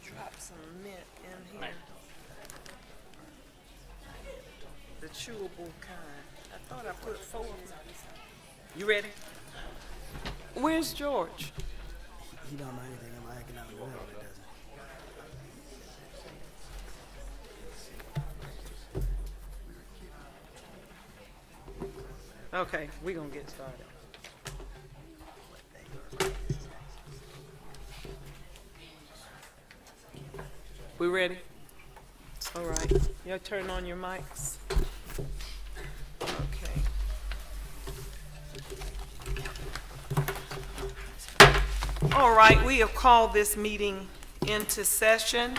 Drop some mint in here. The chewable kind. I thought I put 4 of them. You ready? Where's George? He don't know anything about economic development, does he? Okay, we're gonna get started. We ready? All right. Y'all turn on your mics. Okay. All right, we have called this meeting into session.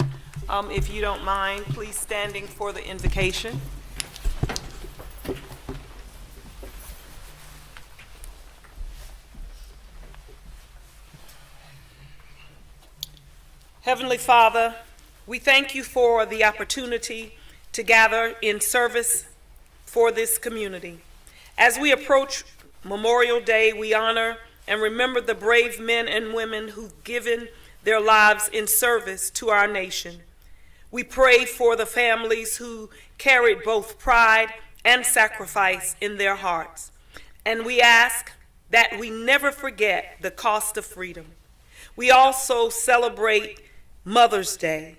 If you don't mind, please standing for the invocation. Heavenly Father, we thank you for the opportunity to gather in service for this community. As we approach Memorial Day, we honor and remember the brave men and women who've given their lives in service to our nation. We pray for the families who carried both pride and sacrifice in their hearts. And we ask that we never forget the cost of freedom. We also celebrate Mother's Day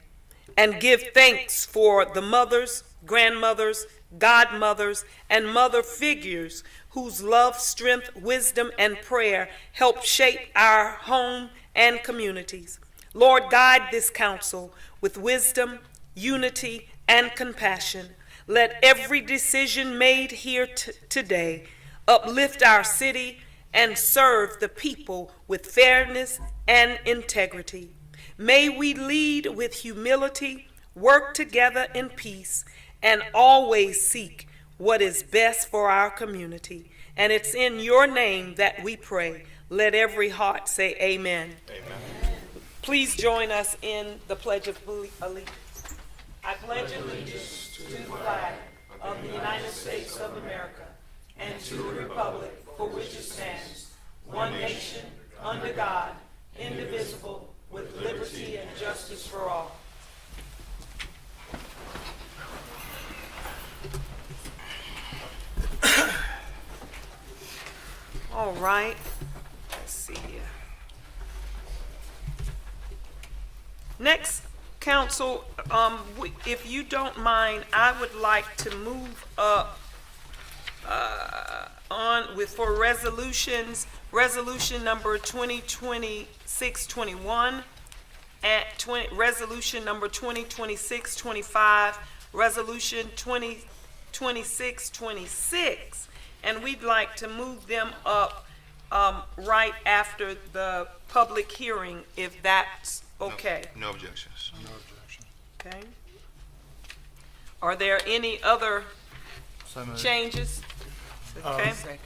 and give thanks for the mothers, grandmothers, godmothers, and mother figures whose love, strength, wisdom, and prayer help shape our home and communities. Lord, guide this council with wisdom, unity, and compassion. Let every decision made here today uplift our city and serve the people with fairness and integrity. May we lead with humility, work together in peace, and always seek what is best for our community. And it's in your name that we pray. Let every heart say amen. Amen. Please join us in the Pledge of Allegiance. I pledge allegiance to the flag of the United States of America and to the republic for which it stands, one nation, under God, indivisible, with liberty and justice for all. All right, let's see here. Next, council, if you don't mind, I would like to move up for resolutions. Resolution number 2026-21, resolution number 2026-25, resolution 2026-26, and we'd like to move them up right after the public hearing, if that's okay. No objections. No objection. Okay. Are there any other So moved. changes? Okay.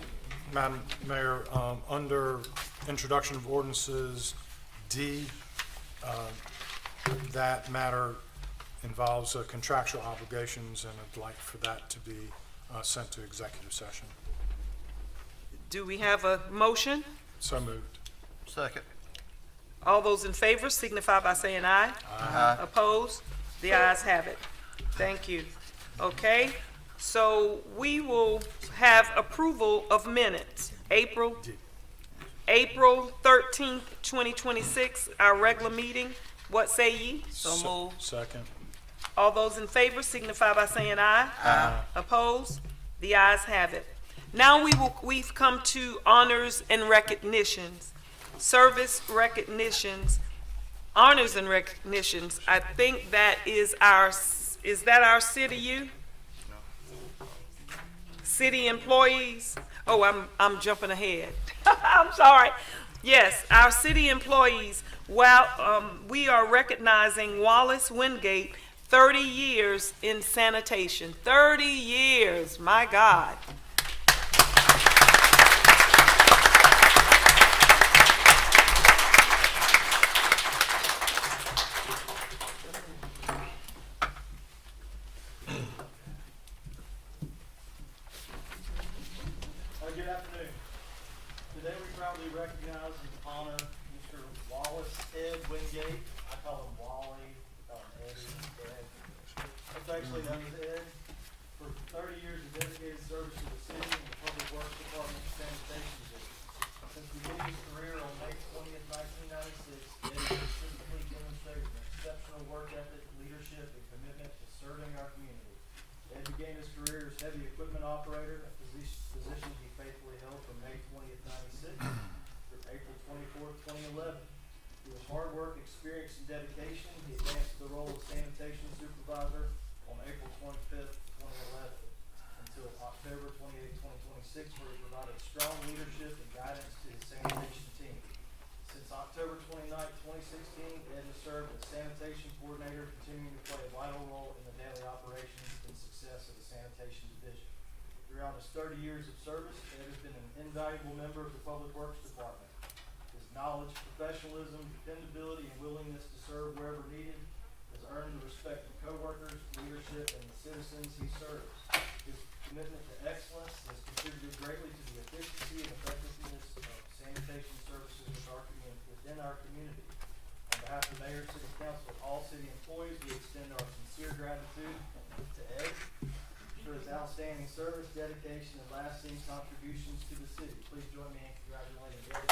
Madam Mayor, under introduction of ordinances D, that matter involves contractual obligations, and I'd like for that to be sent to executive session. Do we have a motion? So moved. Second. All those in favor signify by saying aye. Aye. Opposed? The ayes have it. Thank you. Okay, so we will have approval of minutes. April 13th, 2026, our regular meeting. What say ye? So moved. Second. All those in favor signify by saying aye. Aye. Opposed? The ayes have it. Now we've come to honors and recognitions. Service recognitions, honors and recognitions. I think that is our city you? City employees? Oh, I'm jumping ahead. I'm sorry. Yes, our city employees. Well, we are recognizing Wallace Wingate, 30 years in sanitation. 30 years, my God. Good afternoon. Today we proudly recognize and honor Mr. Wallace Ed Wingate. I call him Wally, call him Eddie, Ed. Affectionately known as Ed. For 30 years of dedicated service to the city and the Public Works Department and Sanitation District. Since beginning his career on May 20th, 1996, Ed has consistently demonstrated an exceptional work ethic, leadership, and commitment to serving our community. Ed began his career as heavy equipment operator, a position he faithfully held from May 20th, 96 through April 24th, 2011. Through his hard work, experience, and dedication, he advanced to the role of sanitation supervisor on April 25th, 2011 until October 28, 2026, where he provided strong leadership and guidance to his sanitation team. Since October 29, 2016, Ed has served as sanitation coordinator, continuing to play a vital role in the daily operations and success of the sanitation division. Throughout his 30 years of service, Ed has been an invaluable member of the Public Works Department. His knowledge, professionalism, dependability, and willingness to serve wherever needed has earned the respect of coworkers, leadership, and the citizens he serves. His commitment to excellence has contributed greatly to the efficiency and effectiveness of sanitation services within our community. On behalf of the Mayor, City Council, and all city employees, we extend our sincere gratitude to Ed for his outstanding service, dedication, and lasting contributions to the city. Please join me in congratulating Ed.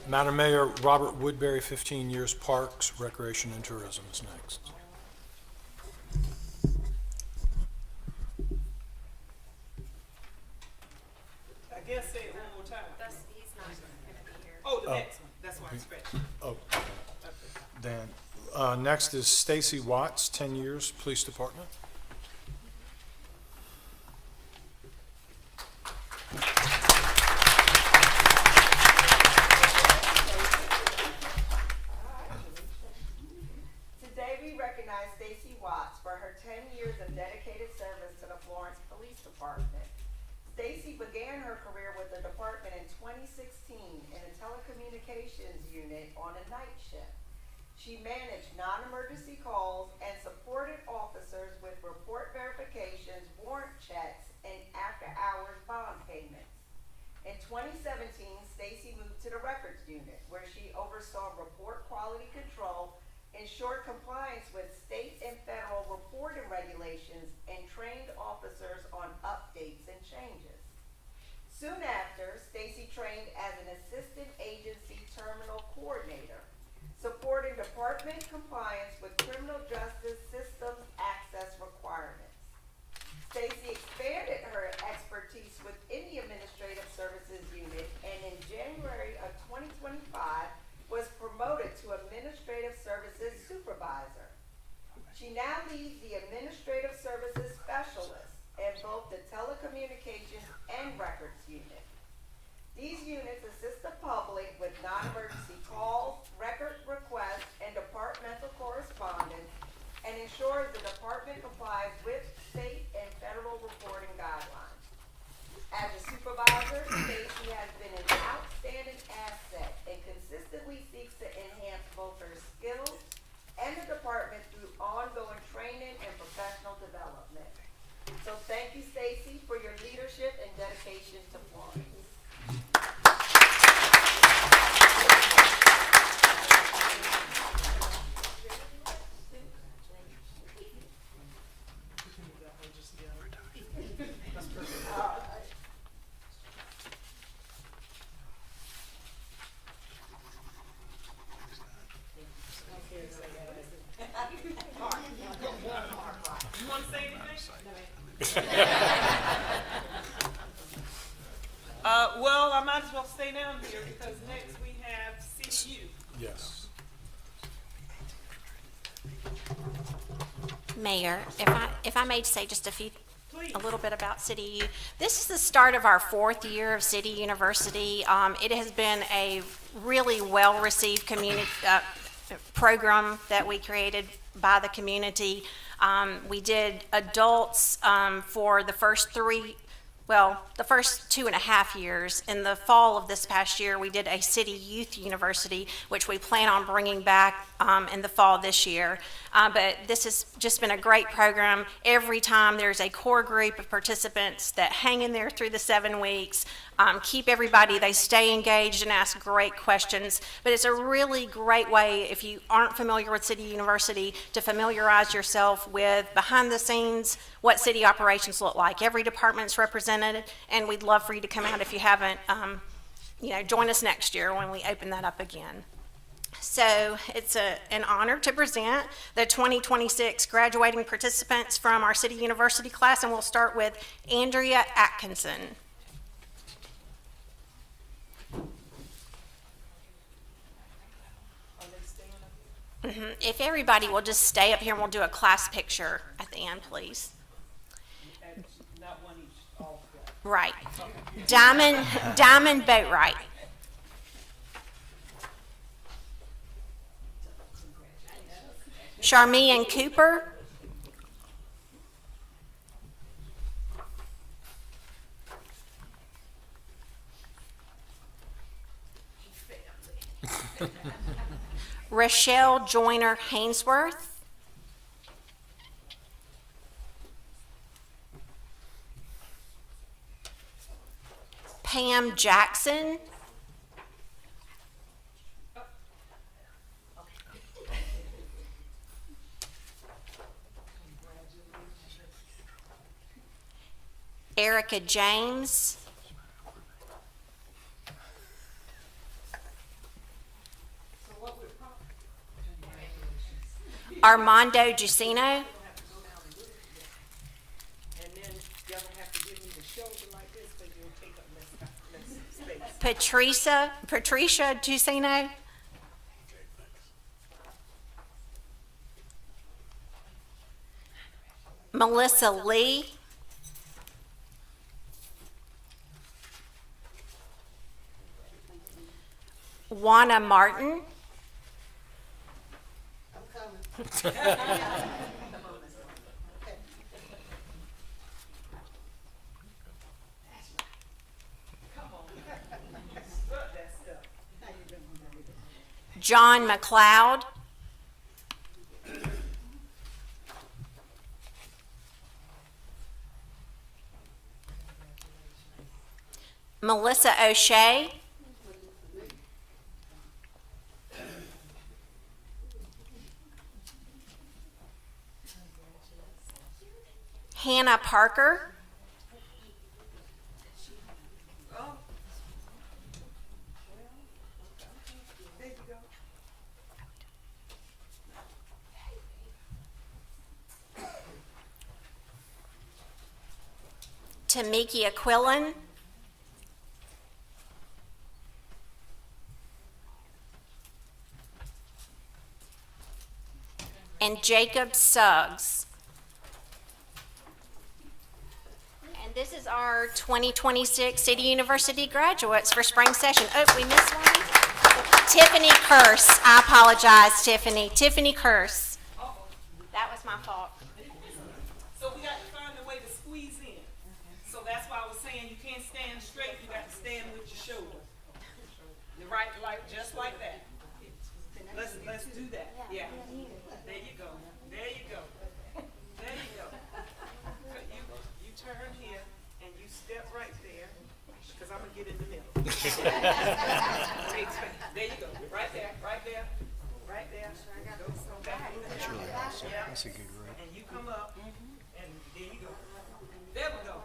Madam Mayor, Robert Woodbury, 15 years Parks, Recreation, and Tourism is next. I guess say it one more time. He's not gonna be here. Oh, the next one. That's why I scratched. Oh, Dan. Next is Stacy Watts, 10 years, Police Department. Today we recognize Stacy Watts for her 10 years of dedicated service to the Florence Police Department. Stacy began her career with the department in 2016 in a telecommunications unit on a night shift. She managed non-emergency calls and supported officers with report verifications, warrant checks, and after-hours bond payments. In 2017, Stacy moved to the records unit, where she oversaw report quality control, ensured compliance with state and federal reporting regulations, and trained officers on updates and changes. Soon after, Stacy trained as an assistant agency terminal coordinator, supporting department compliance with criminal justice systems access requirements. Stacy expanded her expertise within the Administrative Services Unit, and in January of 2025 was promoted to Administrative Services Supervisor. She now leads the Administrative Services Specialist in both the Telecommunications and Records Unit. These units assist the public with non-emergency calls, record requests, and departmental correspondence, and ensures the department complies with state and federal reporting guidelines. As a supervisor, Stacy has been an outstanding asset and consistently seeks to enhance both her skills and the department through ongoing training and professional development. So thank you, Stacy, for your leadership and dedication to Florence. You want to say anything? Well, I might as well stay down here because next we have CU. Yes. Mayor, if I may say just a few please. a little bit about City U. This is the start of our 4th year of City University. It has been a really well-received community program that we created by the community. We did adults for the first the first 2.5 years. In the fall of this past year, we did a City Youth University, which we plan on bringing back in the fall this year. But this has just been a great program. Every time there's a core group of participants that hang in there through the 7 weeks, keep everybody, they stay engaged and ask great questions. But it's a really great way, if you aren't familiar with City University, to familiarize yourself with behind the scenes, what city operations look like. Every department's represented, and we'd love for you to come out if you haven't. Join us next year when we open that up again. So it's an honor to present the 2026 graduating participants from our City University class, and we'll start with Andrea Atkinson. If everybody will just stay up here and we'll do a class picture at the end, please. Not one each, all together. Right. Diamond Boatwright. Charmian Cooper. Rochelle Joyner Hainsworth. Pam Jackson. Erica James. Armando Giussino. And then y'all have to give me the shoulder like this, so you'll take up less space. Patricia Giussino. Melissa Lee. Juana Martin. John McLeod. Melissa O'Shea. Hannah Parker. Tamiki Aquilin. And Jacob Suggs. And this is our 2026 City University graduates for spring session. Oh, we missed one. Tiffany Curse. I apologize, Tiffany. Tiffany Curse. That was my fault. So we got to find a way to squeeze in. So that's why I was saying you can't stand straight, you got to stand with your shoulder. You're right, like, just like that. Let's do that, yeah. There you go, there you go, there you go. You turn here and you step right there, because I'm gonna get in the middle. There you go, right there, right there, right there. Go back. That's really awesome. Yeah. That's a good rate. And you come up, and there you go. There we go.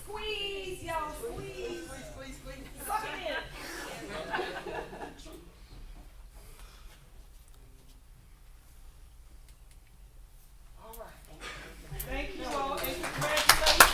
Squeeze, y'all, squeeze. Squeeze, squeeze. Suck it in. All right. Thank you all, and congratulations.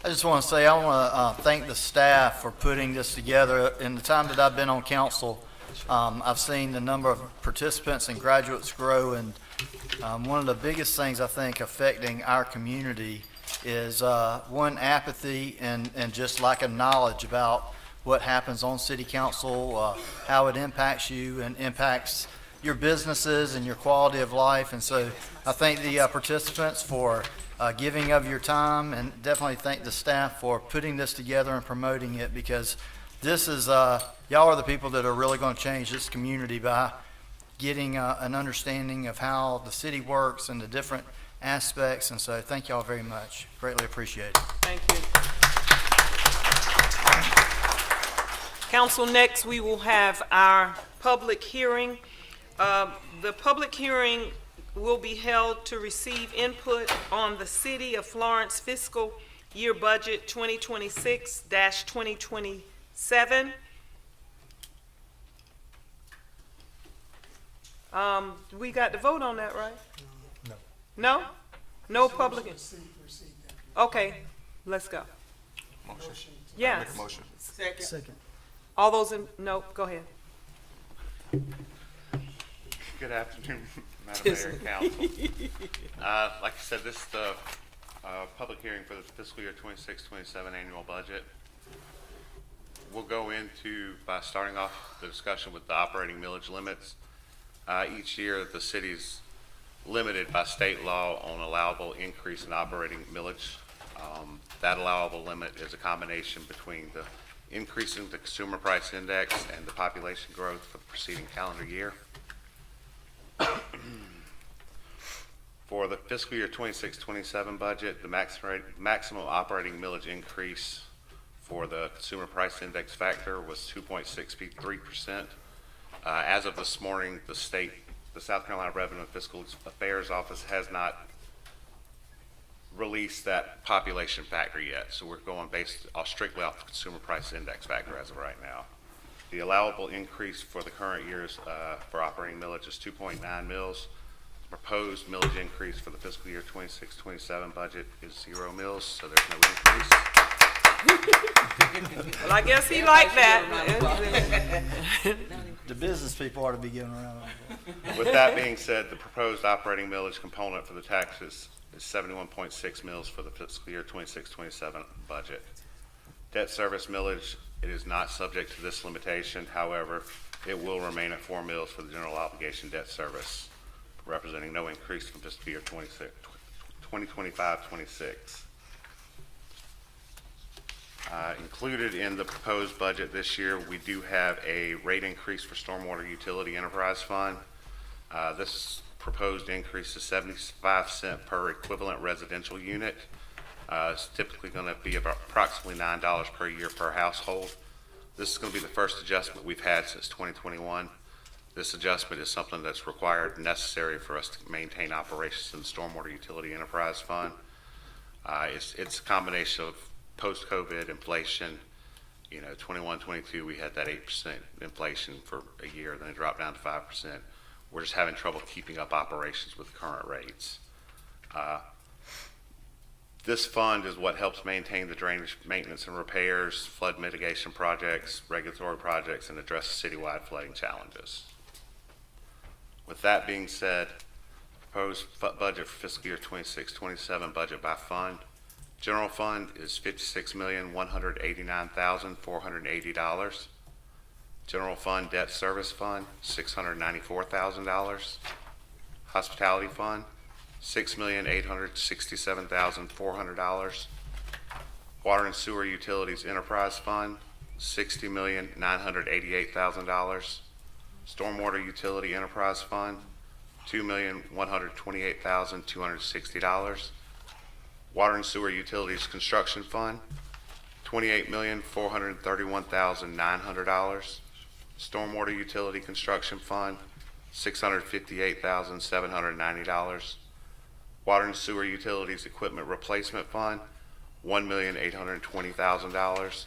I just want to say, I want to thank the staff for putting this together. In the time that I've been on council, I've seen the number of participants and graduates grow, and one of the biggest things I think affecting our community is, one, apathy and just lack of knowledge about what happens on city council, how it impacts you and impacts your businesses and your quality of life. And so I thank the participants for giving of your time, and definitely thank the staff for putting this together and promoting it, because this is, y'all are the people that are really going to change this community by getting an understanding of how the city works and the different aspects. And so thank y'all very much. Greatly appreciate it. Thank you. Council, next we will have our public hearing. The public hearing will be held to receive input on the City of Florence fiscal year budget 2026-2027. We got to vote on that, right? No. No? No public? Okay, let's go. Motion. Yeah. Make a motion. Second. All those in, no, go ahead. Good afternoon, Madam Mayor and Council. Like I said, this is the public hearing for the fiscal year 26-27 annual budget. We'll go into by starting off the discussion with the operating millage limits. Each year, the city's limited by state law on allowable increase in operating millage. That allowable limit is a combination between the increase in the consumer price index and the population growth for the preceding calendar year. For the fiscal year 26-27 budget, the maximum operating millage increase for the consumer price index factor was 2.63%. As of this morning, the South Carolina Revenue and Fiscal Affairs Office has not released that population factor yet, so we're going based strictly off the consumer price index factor as of right now. The allowable increase for the current year's for operating millage is 2.9 mils. The proposed millage increase for the fiscal year 26-27 budget is 0 mils, so there's no increase. Well, I guess he liked that. The business people ought to be giving around. With that being said, the proposed operating millage component for the taxes is 71.6 mils for the fiscal year 26-27 budget. Debt service millage, it is not subject to this limitation. However, it will remain at 4 mils for the general obligation debt service, representing no increase from fiscal year 2025-26. Included in the proposed budget this year, we do have a rate increase for Stormwater Utility Enterprise Fund. This proposed increase is 75 cents per equivalent residential unit. It's typically going to be about approximately $9 per year per household. This is going to be the first adjustment we've had since 2021. This adjustment is something that's required and necessary for us to maintain operations in the Stormwater Utility Enterprise Fund. It's a combination of post-COVID inflation. 21, 22, we had that 8% inflation for a year, then it dropped down to 5%. We're just having trouble keeping up operations with current rates. This fund is what helps maintain the drainage maintenance and repairs, flood mitigation projects, regulatory projects, and address citywide flooding challenges. With that being said, proposed budget for fiscal year 26-27 budget by fund. General fund is $56,189,480. General fund debt service fund, $694,000. Hospitality fund, $6,867,400. Water and sewer utilities enterprise fund, $60,988,000. Stormwater utility enterprise fund, $2,128,260. Water and sewer utilities construction fund, $28,431,900. Stormwater utility construction fund, $658,790. Water and sewer utilities equipment replacement fund, $1,820,000.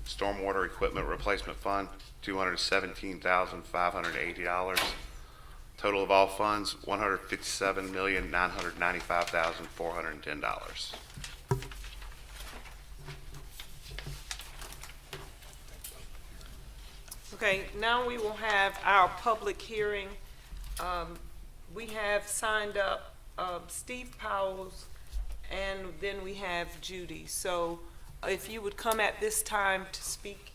Stormwater equipment replacement fund, $217,580. Total of all funds, $157,995,410. Okay, now we will have our public hearing. We have signed up Steve Powell's, and then we have Judy. So if you would come at this time to speak.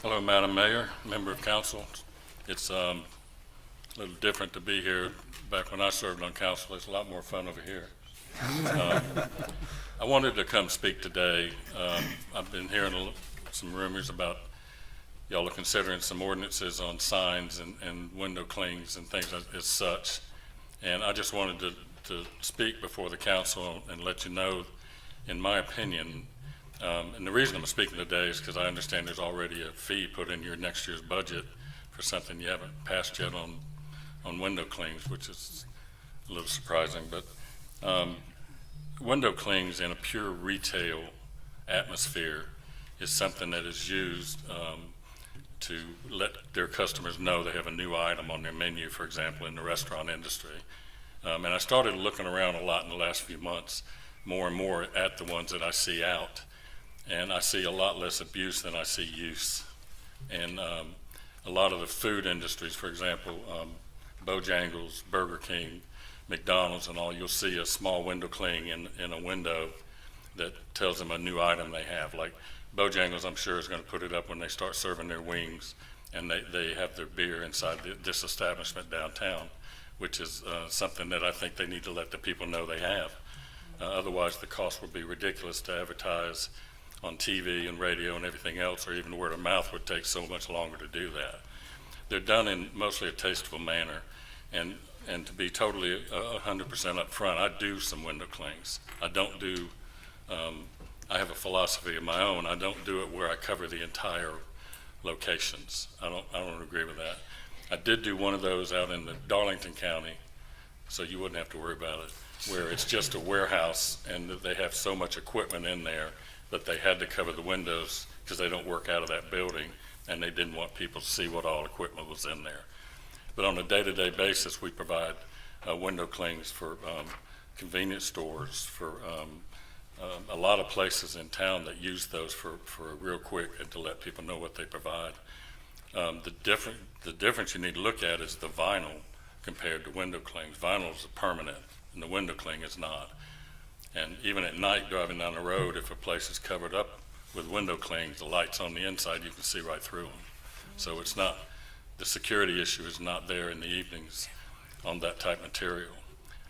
Hello, Madam Mayor, member of council. It's a little different to be here. Back when I served on council, it's a lot more fun over here. I wanted to come speak today. I've been hearing some rumors about y'all are considering some ordinances on signs and window clings and things as such. And I just wanted to speak before the council and let you know, in my opinion, and the reason I'm speaking today is because I understand there's already a fee put in your next year's budget for something you haven't passed yet on window clings, which is a little surprising. But window clings in a pure retail atmosphere is something that is used to let their customers know they have a new item on their menu, for example, in the restaurant industry. And I started looking around a lot in the last few months, more and more at the ones that I see out. And I see a lot less abuse than I see use. And a lot of the food industries, for example, Bojangles, Burger King, McDonald's and all, you'll see a small window cling in a window that tells them a new item they have. Like Bojangles, I'm sure, is going to put it up when they start serving their wings and they have their beer inside this establishment downtown, which is something that I think they need to let the people know they have. Otherwise, the cost would be ridiculous to advertise on TV and radio and everything else, or even word of mouth would take so much longer to do that. They're done in mostly a tasteful manner, and to be totally 100% upfront, I do some window clings. I don't do, I have a philosophy of my own. I don't do it where I cover the entire locations. I don't agree with that. I did do one of those out in the Darlington County, so you wouldn't have to worry about it, where it's just a warehouse and they have so much equipment in there that they had to cover the windows because they don't work out of that building, and they didn't want people to see what all equipment was in there. But on a day-to-day basis, we provide window clings for convenience stores, for a lot of places in town that use those for real quick and to let people know what they provide. The difference you need to look at is the vinyl compared to window clings. Vinyl is permanent, and the window cling is not. And even at night, driving down the road, if a place is covered up with window clings, the lights on the inside, you can see right through them. So it's not, the security issue is not there in the evenings on that type material.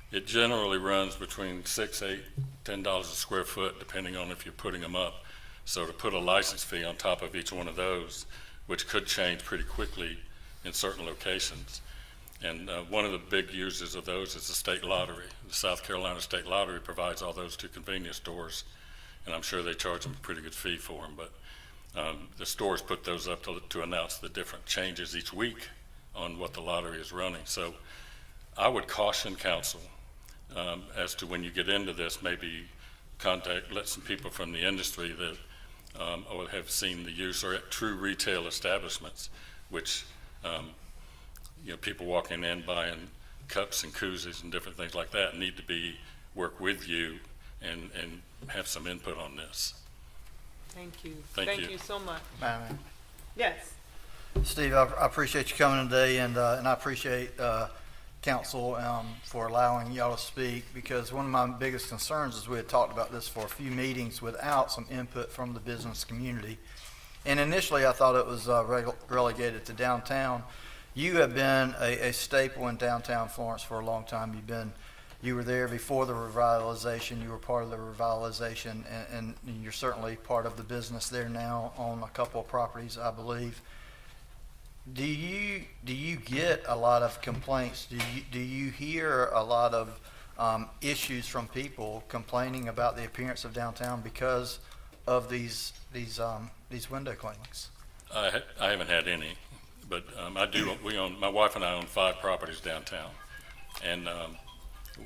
It generally runs between $6, $8, $10 a square foot, depending on if you're putting them up. So to put a license fee on top of each one of those, which could change pretty quickly in certain locations. And one of the big users of those is the state lottery. The South Carolina State Lottery provides all those to convenience stores, and I'm sure they charge them a pretty good fee for them. But the stores put those up to announce the different changes each week on what the lottery is running. So I would caution council as to when you get into this, maybe let some people from the industry that or have seen the use, or at true retail establishments, which people walking in buying cups and koozies and different things like that need to work with you and have some input on this. Thank you. Thank you. You so much. Madam Yes. Mayor. Steve, I appreciate you coming today, and I appreciate council for allowing y'all to speak, because one of my biggest concerns is we had talked about this for a few meetings without some input from the business community. And initially, I thought it was relegated to downtown. You have been a staple in downtown Florence for a long time. You were there before the revitalization. You were part of the revitalization, and you're certainly part of the business there now on a couple of properties, I believe. Do you get a lot of complaints? Do you hear a lot of issues from people complaining about the appearance of downtown because of these window clings? I haven't had any, but I do. My wife and I own 5 properties downtown, and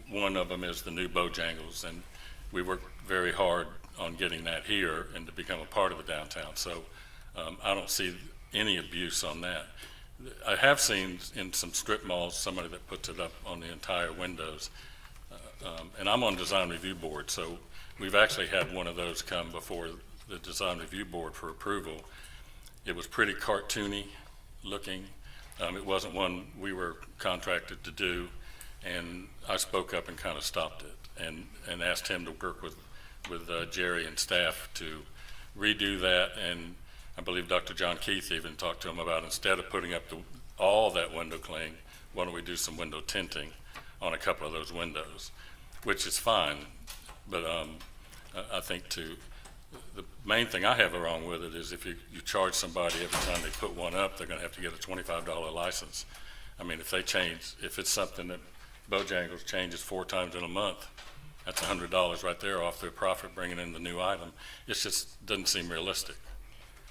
one of them is the new Bojangles, and we work very hard on getting that here and to become a part of the downtown. So I don't see any abuse on that. I have seen in some strip malls, somebody that puts it up on the entire windows. And I'm on design review board, so we've actually had one of those come before the design review board for approval. It was pretty cartoony looking. It wasn't one we were contracted to do, and I spoke up and kind of stopped it and asked him to work with Jerry and staff to redo that. And I believe Dr. John Keith even talked to him about, instead of putting up all that window cling, why don't we do some window tinting on a couple of those windows, which is fine. But I think the main thing I have wrong with it is if you charge somebody every time they put one up, they're going to have to get a $25 license. I mean, if it's something that Bojangles changes 4 times in a month, that's $100 right there off their profit bringing in the new item. It just doesn't seem realistic.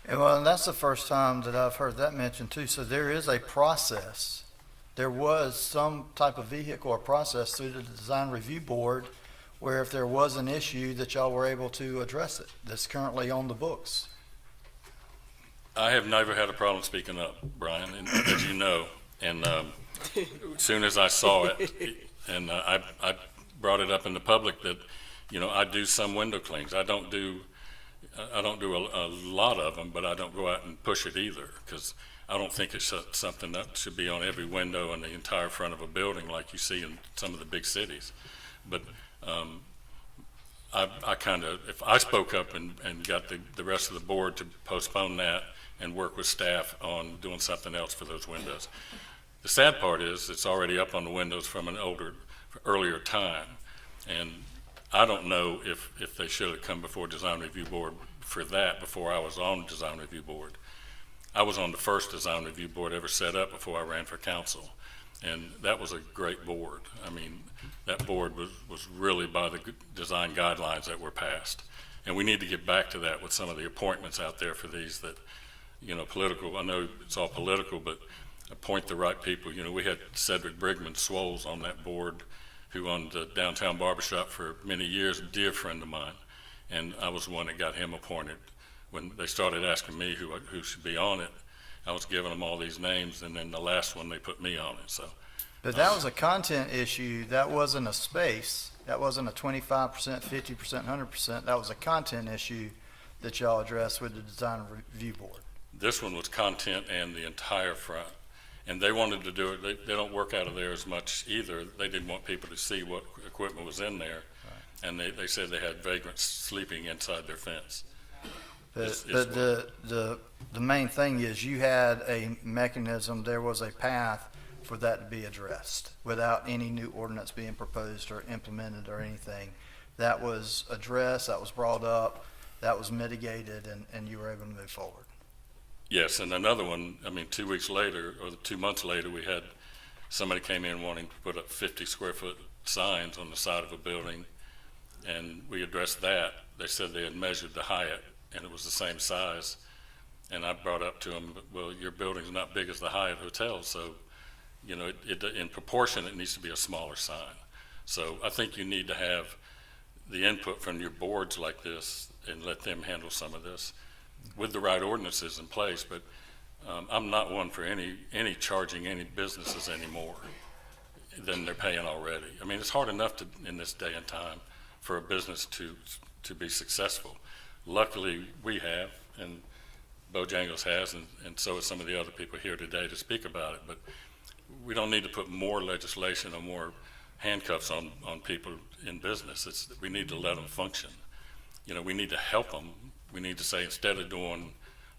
And well, and that's the first time that I've heard that mentioned too. So there is a process. There was some type of vehicle or process through the design review board where if there was an issue that y'all were able to address it, that's currently on the books. I have never had a problem speaking up, Brian, and, as you know. And as soon as I saw it, and I brought it up in the public that, I do some window clings. I don't do a lot of them, but I don't go out and push it either, because I don't think it's something that should be on every window in the entire front of a building like you see in some of the big cities. But if I spoke up and got the rest of the board to postpone that and work with staff on doing something else for those windows. The sad part is it's already up on the windows from an earlier time, and I don't know if they should have come before design review board for that before I was on design review board. I was on the first design review board ever set up before I ran for council, and that was a great board. I mean, that board was really by the design guidelines that were passed, and we need to get back to that with some of the appointments out there for these that, political. I know it's all political, but appoint the right people. We had Cedric Brigman Swoles on that board, who owned the downtown barbershop for many years, a dear friend of mine, and I was the one that got him appointed. When they started asking me who should be on it, I was giving them all these names, and then the last one they put me on it. So, But that was a content issue. That wasn't a space. That wasn't a 25%, 50%, 100%. That was a content issue that y'all addressed with the design review board. this one was content and the entire front. And they wanted to do it, they don't work out of there as much either. They didn't want people to see what equipment was in there. Right. And they said they had vagrants sleeping inside their fence. But the main thing is you had a mechanism, there was a path for that to be addressed without any new ordinance being proposed or implemented or anything. That was addressed, that was brought up, that was mitigated, and you were able to move forward. Yes, and another one, 2 weeks later, or 2 months later, we had somebody came in wanting to put up 50 square foot signs on the side of a building, and we addressed that. They said they had measured the Hyatt, and it was the same size. And I brought up to them, well, your building's not big as the Hyatt Hotel, so, in proportion, it needs to be a smaller sign. So I think you need to have the input from your boards like this and let them handle some of this with the right ordinances in place. But I'm not one for any charging any businesses anymore than they're paying already. It's hard enough in this day and time for a business to be successful. Luckily, we have, and Bojangles has, and so is some of the other people here today to speak about it. But we don't need to put more legislation or more handcuffs on people in business. We need to let them function. We need to help them. We need to say, instead of doing,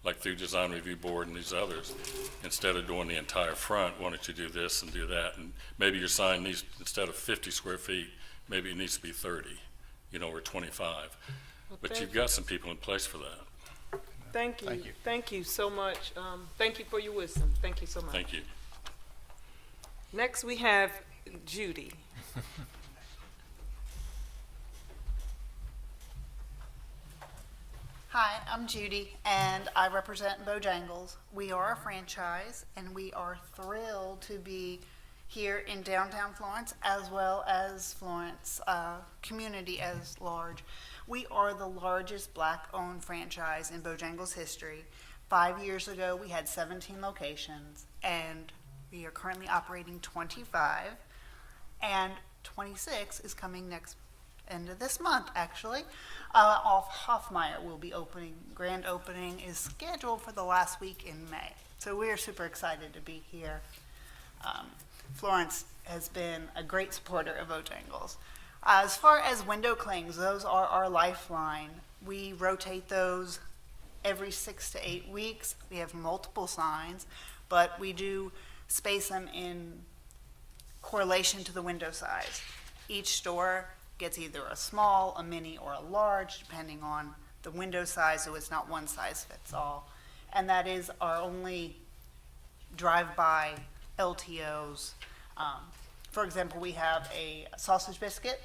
like through Design Review Board and these others, instead of doing the entire front, why don't you do this and do that? And maybe your sign needs, instead of 50 square feet, maybe it needs to be 30, or 25. But you've got some people in place for that. Thank you. Thank you. Thank you so much. Thank you for your wisdom. Thank you so much. Thank you. Next, we have Judy. Hi, I'm Judy, and I represent Bojangles. We are a franchise, and we are thrilled to be here in downtown Florence, as well as Florence community as large. We are the largest Black-owned franchise in Bojangles history. 5 years ago, we had 17 locations, and we are currently operating 25, and 26 is coming next end of this month, actually. Off Hoffmeyer will be opening. Grand opening is scheduled for the last week in May. So we are super excited to be here. Florence has been a great supporter of Bojangles. As far as window clings, those are our lifeline. We rotate those every 6 to 8 weeks. We have multiple signs, but we do space them in correlation to the window size. Each store gets either a small, a mini, or a large, depending on the window size, so it's not one size fits all. And that is our only drive-by LTOs. For example, we have a sausage biscuit,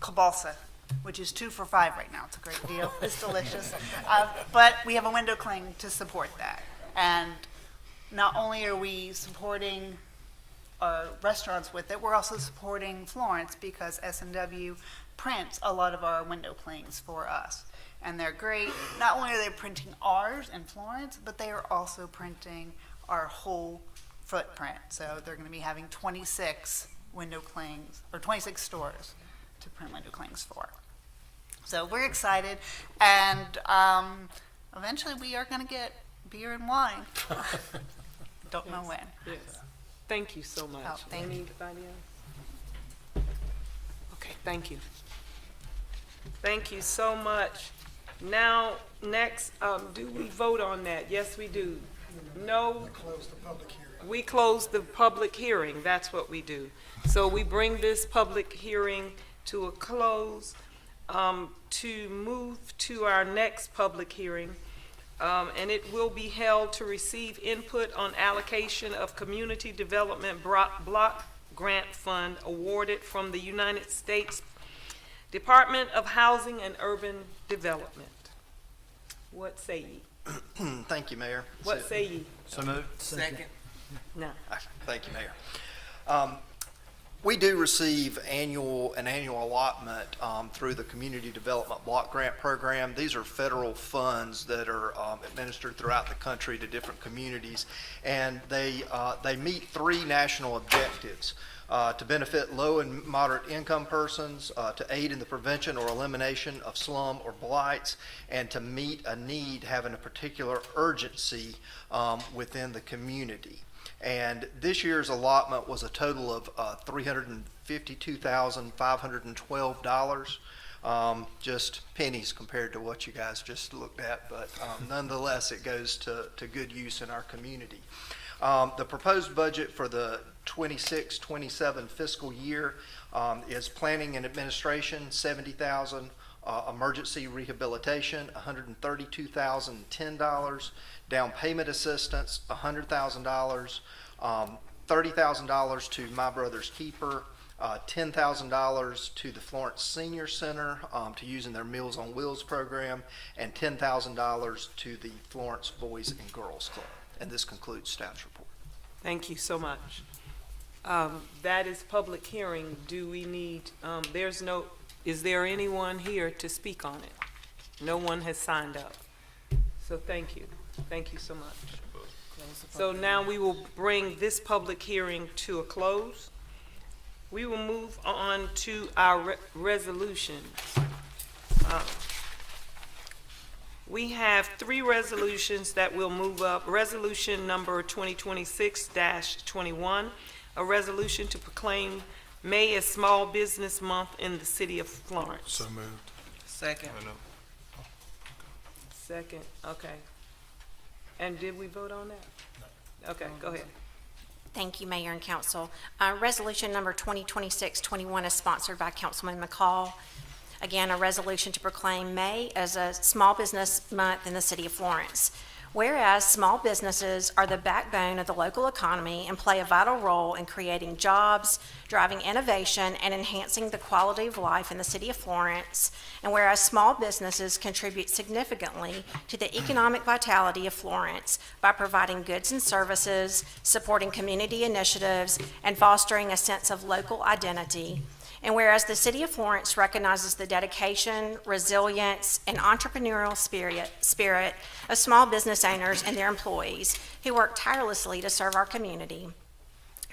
kielbasa, which is 2 for $5 right now. It's a great deal. It's delicious. But we have a window cling to support that. And not only are we supporting our restaurants with it, we're also supporting Florence because S&W prints a lot of our window clings for us. And they're great. Not only are they printing ours in Florence, but they are also printing our whole footprint. So they're going to be having 26 window clings, or 26 stores to print window clings for. So we're excited, and eventually we are going to get beer and wine. Don't know when. Yes. Thank you so much. Oh, thank you. Anybody else? Okay, thank you. Thank you so much. Now, next, do we vote on that? Yes, we do. No? Close the public hearing. We close the public hearing, that's what we do. So we bring this public hearing to a close, to move to our next public hearing, and it will be held to receive input on allocation of Community Development Block Grant Fund awarded from the United States Department of Housing and Urban Development. What say ye? Thank you, Mayor. What say ye? So moved. Second. Now, Thank you, Mayor. We do receive an annual allotment through the Community Development Block Grant Program. These are federal funds that are administered throughout the country to different communities, and they meet 3 national objectives. To benefit low and moderate income persons, to aid in the prevention or elimination of slum or blights, and to meet a need having a particular urgency within the community. And this year's allotment was a total of $352,512, just pennies compared to what you guys just looked at, but nonetheless, it goes to good use in our community. The proposed budget for the 26-27 fiscal year is planning and administration, $70,000, emergency rehabilitation, $132,010, down payment assistance, $100,000, $30,000 to My Brother's Keeper, $10,000 to the Florence Senior Center to use in their Meals on Wheels program, and $10,000 to the Florence Boys and Girls Club. And this concludes staff's report. thank you so much. That is public hearing. Do we need, is there anyone here to speak on it? No one has signed up. So thank you. Thank you so much. So now we will bring this public hearing to a close. We will move on to our resolutions. We have 3 resolutions that will move up. Resolution number 2026-21, a resolution to proclaim May as Small Business Month in the city of Florence. So moved. Second. Second, okay. And did we vote on that? Okay, go ahead. Thank you, Mayor and Council. Resolution number 2026-21 is sponsored by Councilman McCall. Again, a resolution to proclaim May as a Small Business Month in the city of Florence. Whereas small businesses are the backbone of the local economy and play a vital role in creating jobs, driving innovation, and enhancing the quality of life in the city of Florence. And whereas small businesses contribute significantly to the economic vitality of Florence by providing goods and services, supporting community initiatives, and fostering a sense of local identity. And whereas the City of Florence recognizes the dedication, resilience, and entrepreneurial spirit of small business owners and their employees who work tirelessly to serve our community.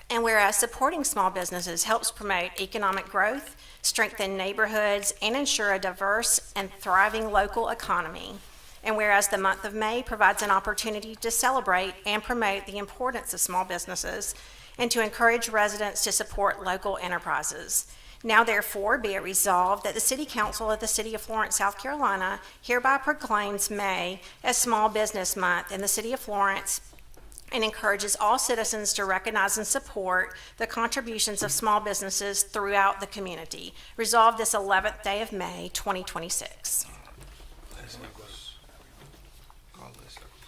And whereas supporting small businesses helps promote economic growth, strengthen neighborhoods, and ensure a diverse and thriving local economy. And whereas the month of May provides an opportunity to celebrate and promote the importance of small businesses and to encourage residents to support local enterprises. Now therefore be it resolved that the City Council of the City of Florence, South Carolina hereby proclaims May as Small Business Month in the City of Florence and encourages all citizens to recognize and support the contributions of small businesses throughout the community. Resolved this 11th day of May, 2026.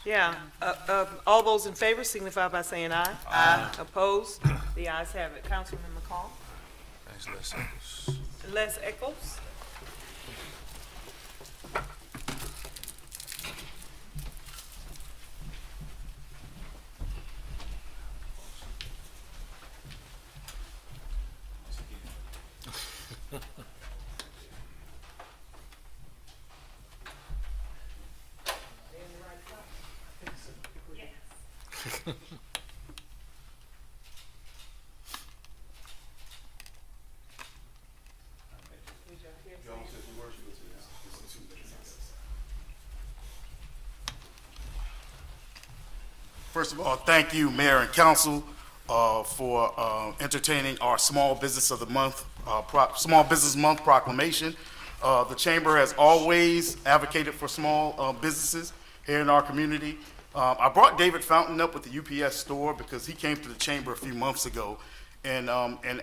Yeah, all those in favor signify by saying aye. Aye. Opposed? The ayes have it. Councilman McCall? Les Echols? First of all, thank you, Mayor and Council, for entertaining our Small Business of the Month, Small Business Month proclamation. The Chamber has always advocated for small businesses here in our community. I brought David Fountain up with the UPS store because he came to the Chamber a few months ago and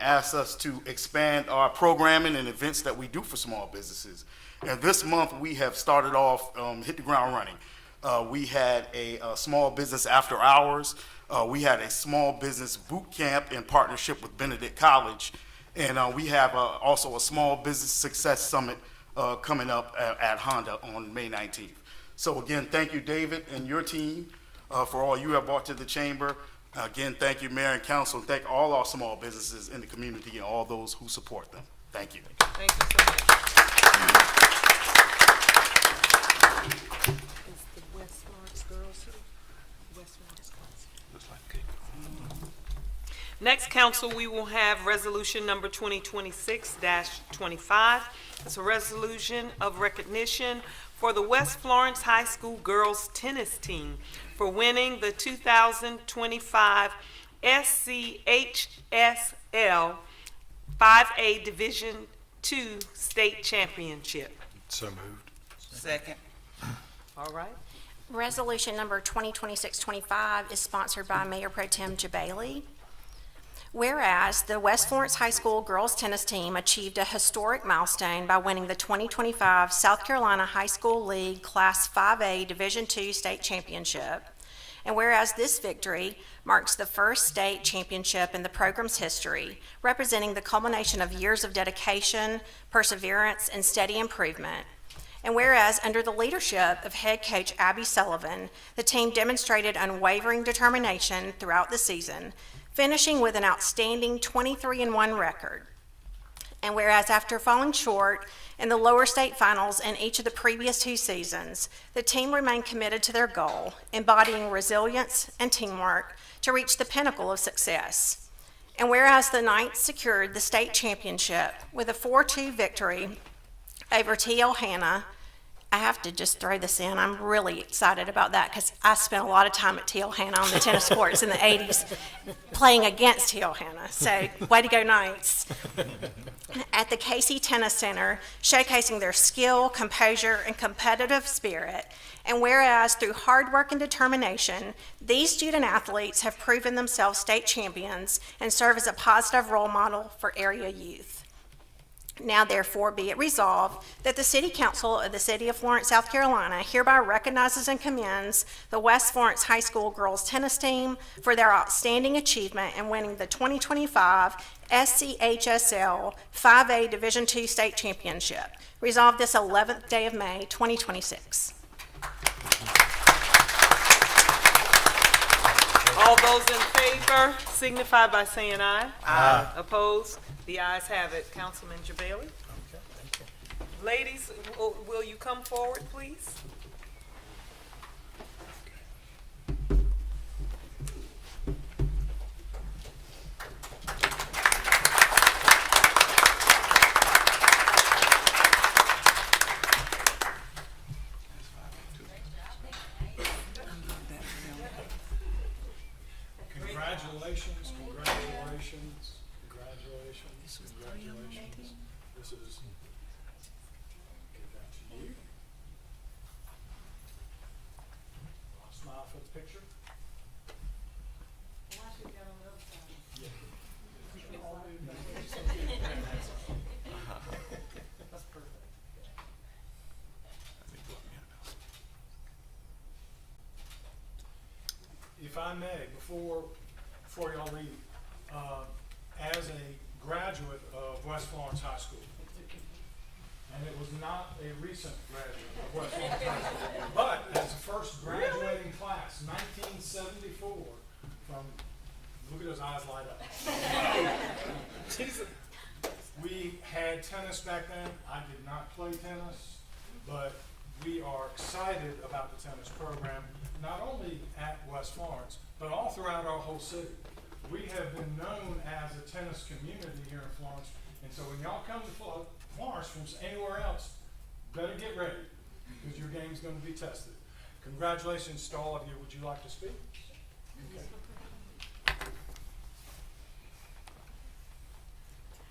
asked us to expand our programming and events that we do for small businesses. And this month, we have started off, hit the ground running. We had a small business after hours. We had a small business boot camp in partnership with Benedict College. And we have also a small business success summit coming up at Honda on May 19th. So again, thank you, David, and your team for all you have brought to the Chamber. Again, thank you, Mayor and Council, and thank all our small businesses in the community and all those who support them. Thank you. Thank you so much. Is the West Florence girls here? West Florence girls. Next, council, we will have resolution number 2026-25. It's a resolution of recognition for the West Florence High School girls tennis team for winning the 2025 SCHSL 5A Division II State Championship. So moved. Second. All right. Resolution number 2026-25 is sponsored by Mayor Pro Tem Bailey. Whereas the West Florence High School girls tennis team achieved a historic milestone by winning the 2025 South Carolina High School League Class 5A Division II State Championship. And whereas this victory marks the first state championship in the program's history, representing the culmination of years of dedication, perseverance, and steady improvement. And whereas under the leadership of head coach Abby Sullivan, the team demonstrated unwavering determination throughout the season, finishing with an outstanding 23-1 record. And whereas after falling short in the lower state finals in each of the previous 2 seasons, the team remained committed to their goal, embodying resilience and teamwork to reach the pinnacle of success. And whereas the Knights secured the state championship with a 4-2 victory over TL Hanna, I have to just throw this in. I'm really excited about that because I spent a lot of time at TL Hanna on the tennis courts in the 80s playing against TL Hanna. So way to go, Knights. At the Casey Tennis Center, showcasing their skill, composure, and competitive spirit. And whereas through hard work and determination, these student athletes have proven themselves state champions and serve as a positive role model for area youth. Now therefore be it resolved that the City Council of the City of Florence, South Carolina hereby recognizes and commends the West Florence High School girls tennis team for their outstanding achievement in winning the 2025 SCHSL 5A Division II State Championship. Resolved this 11th day of May, 2026. All those in favor signify by saying aye. Aye. Opposed? The ayes have it. Councilman Jabali? Okay, thank you. Ladies, will you come forward, please? Congratulations, congratulations, congratulations, congratulations. This is, give that to you. Smile for the picture. If I may, before y'all leave, as a graduate of West Florence High School, and it was not a recent graduate of West Florence High School, but as the first graduating class, 1974, from, look at those eyes light up. We had tennis back then. I did not play tennis, but we are excited about the tennis program, not only at West Florence, but all throughout our whole city. We have been known as a tennis community here in Florence, and so when y'all come to Florence from anywhere else, better get ready, because your game's going to be tested. Congratulations to all of you. Would you like to speak? Okay.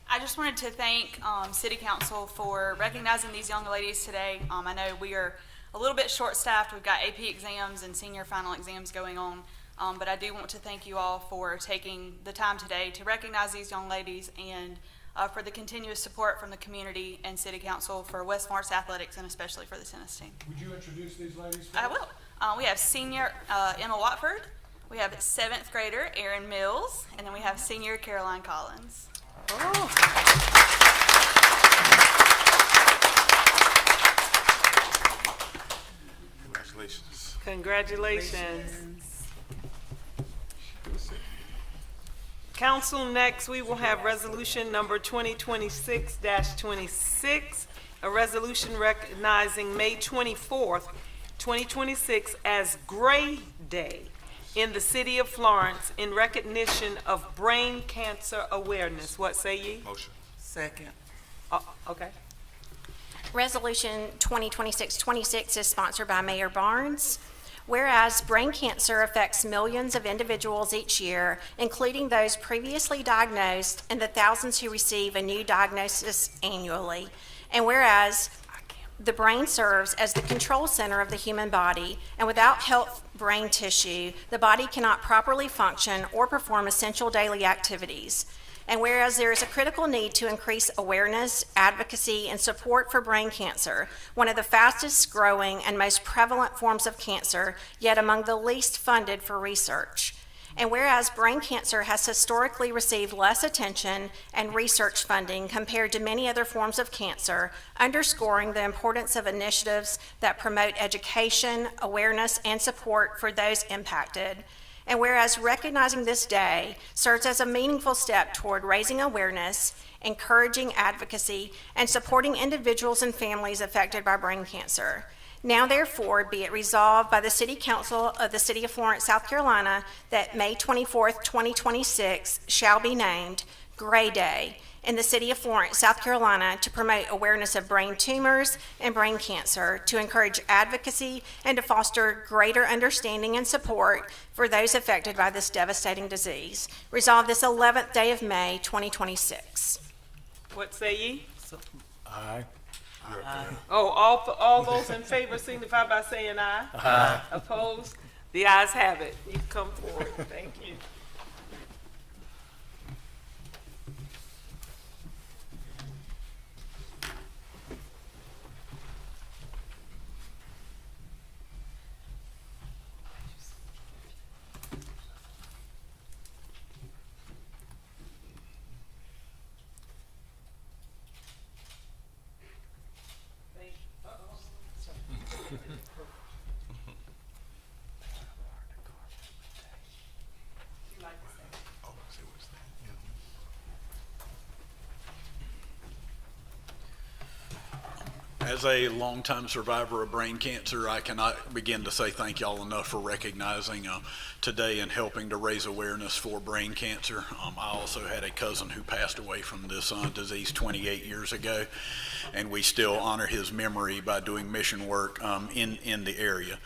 I just wanted to thank City Council for recognizing these young ladies today. I know we are a little bit short-staffed. We've got AP exams and senior final exams going on, but I do want to thank you all for taking the time today to recognize these young ladies and for the continuous support from the community and City Council for West Florence athletics and especially for the tennis team. Would you introduce these ladies? I will. We have senior Emma Watford, we have 7th grader Erin Mills, and then we have senior Caroline Collins. Congratulations. Congratulations. Council, next we will have resolution number 2026-26, a resolution recognizing May 24th, 2026 as Gray Day in the city of Florence in recognition of brain cancer awareness. What say ye? Motion. Second. Okay. Resolution 2026-26 is sponsored by Mayor Barnes. Whereas brain cancer affects millions of individuals each year, including those previously diagnosed and the thousands who receive a new diagnosis annually. And whereas the brain serves as the control center of the human body, and without healthy brain tissue, the body cannot properly function or perform essential daily activities. And whereas there is a critical need to increase awareness, advocacy, and support for brain cancer, one of the fastest growing and most prevalent forms of cancer, yet among the least funded for research. And whereas brain cancer has historically received less attention and research funding compared to many other forms of cancer, underscoring the importance of initiatives that promote education, awareness, and support for those impacted. And whereas recognizing this day serves as a meaningful step toward raising awareness, encouraging advocacy, and supporting individuals and families affected by brain cancer. Now therefore be it resolved by the City Council of the City of Florence, South Carolina, that May 24th, 2026 shall be named Gray Day in the City of Florence, South Carolina, to promote awareness of brain tumors and brain cancer, to encourage advocacy, and to foster greater understanding and support for those affected by this devastating disease. Resolved this 11th day of May, 2026. What say ye? Aye. Oh, all those in favor signify by saying aye. Aye. Opposed? The ayes have it. You come forward. Thank you. As a longtime survivor of brain cancer, I cannot begin to say thank y'all enough for recognizing today and helping to raise awareness for brain cancer. I also had a cousin who passed away from this disease 28 years ago, and we still honor his memory by doing mission work in the area.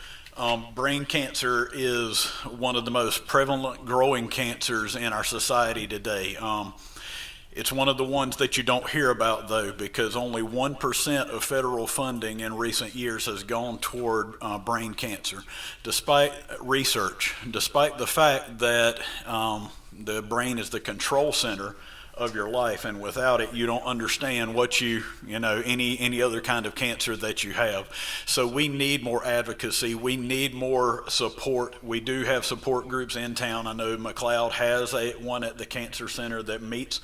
Brain cancer is one of the most prevalent growing cancers in our society today. It's one of the ones that you don't hear about, though, because only 1% of federal funding in recent years has gone toward brain cancer, despite research, despite the fact that the brain is the control center of your life, and without it, you don't understand what any other kind of cancer that you have. So we need more advocacy. We need more support. We do have support groups in town. I know McLeod has one at the Cancer Center that meets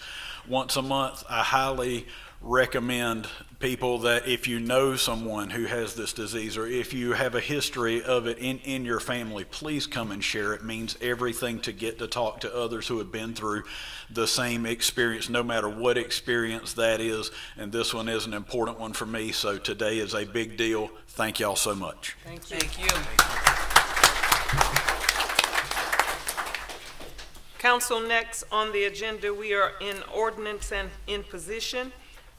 once a month. I highly recommend people that if you know someone who has this disease, or if you have a history of it in your family, please come and share. It means everything to get to talk to others who have been through the same experience, no matter what experience that is. And this one is an important one for me, so today is a big deal. Thank y'all so much. Thank you. Thank you. Council, next on the agenda, we are in ordinance and in position.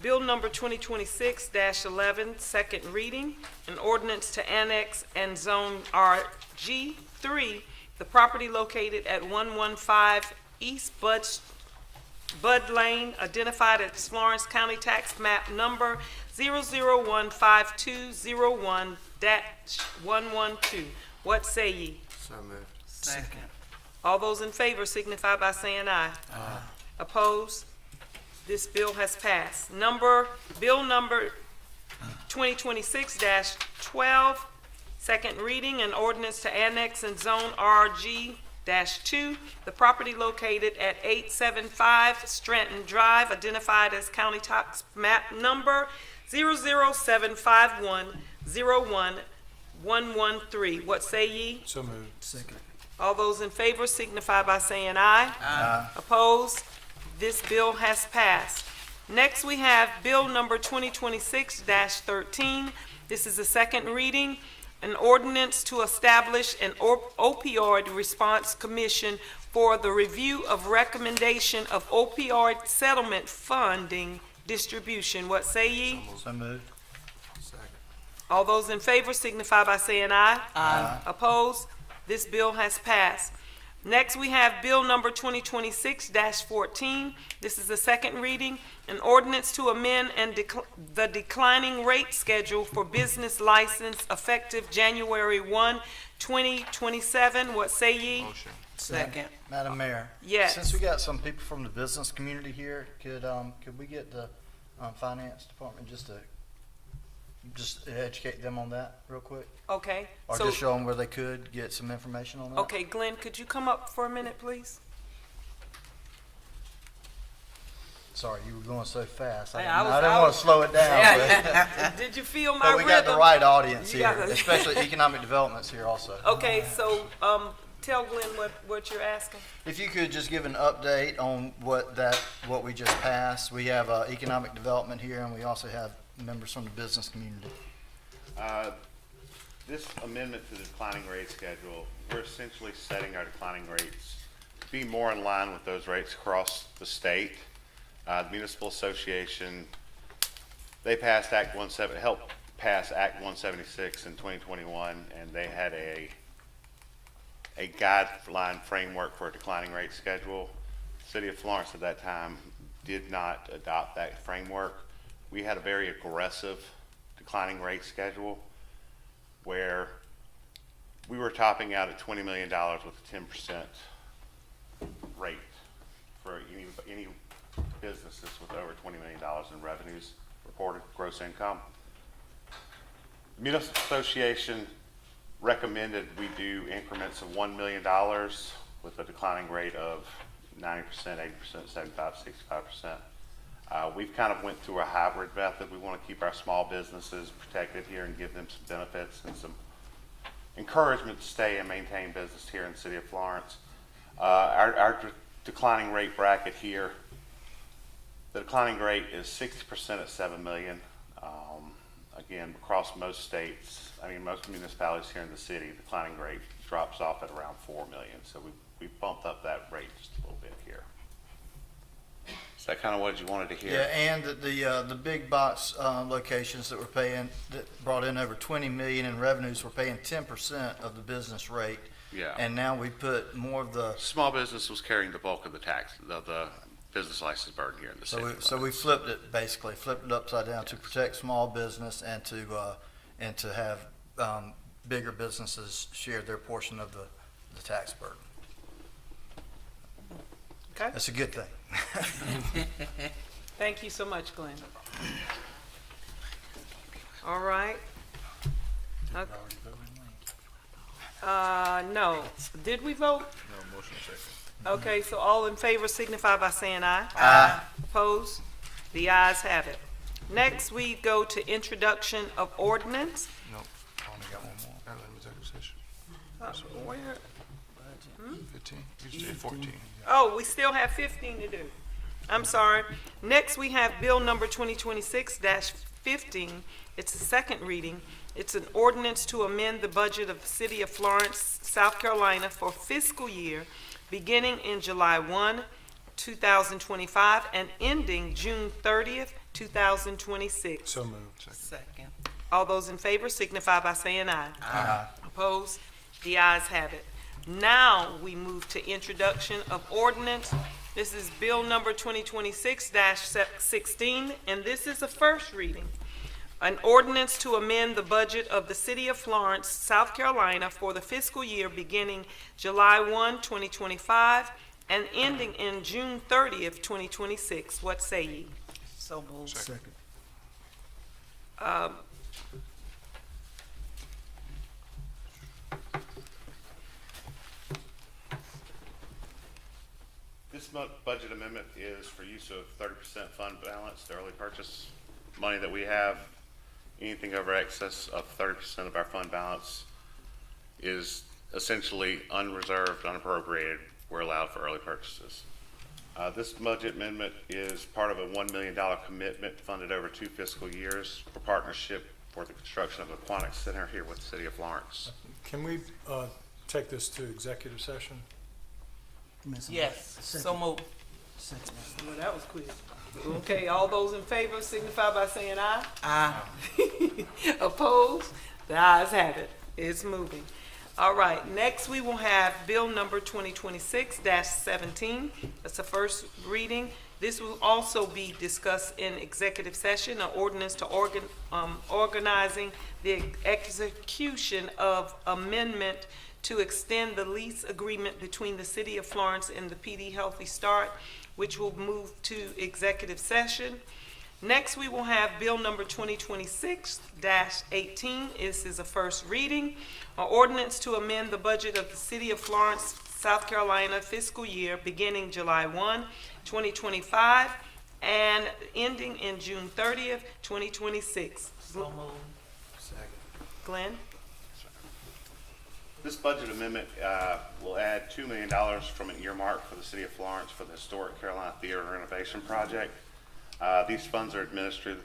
Bill number 2026-11, second reading, an ordinance to annex and zone RG3, the property located at 115 East Bud Lane, identified as Florence County Tax Map number 0015201-112. What say ye? So moved. Second. All those in favor signify by saying aye. Aye. Opposed? This bill has passed. Bill number 2026-12, second reading, an ordinance to annex and zone RG-2, the property located at 875 Stratton Drive, identified as County Tax Map number 0075101-113. What say ye? So moved. Second. All those in favor signify by saying aye. Aye. Opposed? This bill has passed. Next, we have Bill number 2026-13. This is the second reading, an ordinance to establish an opioid response commission for the review of recommendation of opioid settlement funding distribution. What say ye? So moved. Second. All those in favor signify by saying aye. Aye. Opposed? This bill has passed. Next, we have Bill number 2026-14. This is the second reading, an ordinance to amend the declining rate schedule for business license effective January 1, 2027. What say ye? Motion. Second. Madam Mayor? Yes. Since we got some people from the business community here, could we get the finance department just educate them on that real quick? Okay. Or So, just show them where they could get some information on that? okay, Glenn, could you come up for a minute, please? Sorry, you were going so fast. I Hey, didn't, I was- I didn't I want was- to slow it down. Did you feel my But we rhythm? got the right audience You here, got the- especially economic development's here also. Okay, so, tell Glenn what you're asking. If you could just give an update on what we just passed. We have economic development here, and we also have members from the business community. This amendment to the declining rate schedule, we're essentially setting our declining rates to be more in line with those rates across the state. The Municipal Association, they passed helped pass Act 176 in 2021, and they had a guideline framework for a declining rate schedule. The City of Florence at that time did not adopt that framework. We had a very aggressive declining rate schedule where we were topping out at $20 million with a 10% rate for any businesses with over $20 million in revenues reported gross income. The Municipal Association recommended we do increments of $1 million with a declining rate of 90%, 80%, 75, 65%. We've kind of went through a hybrid method. We want to keep our small businesses protected here and give them some benefits and some encouragement to stay and maintain business here in the City of Florence. Our declining rate bracket here, the declining rate is 60% at $7 million, Again, across most states, I mean, most municipalities here in the city, the declining rate drops off at around 4 million. So we bumped up that rate just a little bit here. Is that kind of what you wanted to hear? Yeah, and the big box locations that were paying, that brought in over 20 million in revenues, were paying 10% of the business rate. Yeah. And now we put more of the, Small business was carrying the bulk of the tax, the business license burden here in the city. so we flipped it, basically, flipped it upside down to protect small business and to have bigger businesses share their portion of the tax burden. Okay? That's a good thing. Thank you so much, Glenn. All right. Okay. No. Did we vote? No, motion second. Okay, so all in favor signify by saying aye. Aye. Opposed? The ayes have it. Next, we go to introduction of ordinance. No, I only got one more. That was executive session. Where? 15, you said 14. Oh, we still have 15 to do. I'm sorry. Next, we have Bill number 2026-15. It's a second reading. It's an ordinance to amend the budget of the City of Florence, South Carolina for fiscal year beginning in July 1, 2025 and ending June 30th, 2026. So moved. Second. All those in favor signify by saying aye. Aye. Opposed? The ayes have it. Now we move to introduction of ordinance. This is Bill number 2026-16, and this is a first reading. An ordinance to amend the budget of the City of Florence, South Carolina for the fiscal year beginning July 1, 2025 and ending in June 30th, 2026. What say ye? So moved. Second. This budget amendment is for use of 30% fund balance, the early purchase money that we have. Anything over excess of 30% of our fund balance is essentially unreserved, unappropriated. We're allowed for early purchases. This budget amendment is part of a $1 million commitment funded over 2 fiscal years for partnership for the construction of the Aquatic Center here with the City of Florence. Can we take this to executive session? Yes, so moved. Well, that was quick. Okay, all those in favor signify by saying aye. Aye. Opposed? The ayes have it. It's moving. All right, next we will have Bill number 2026-17. That's the first reading. This will also be discussed in executive session, an ordinance to organizing the execution of amendment to extend the lease agreement between the City of Florence and the PD Healthy Start, which will move to executive session. Next, we will have Bill number 2026-18. This is a first reading. An ordinance to amend the budget of the City of Florence, South Carolina fiscal year beginning July 1, 2025 and ending in June 30th, 2026. So moved. Second. Glenn? This budget amendment will add $2 million from an earmark for the City of Florence for the Historic Carolina Theater renovation project. These funds are administered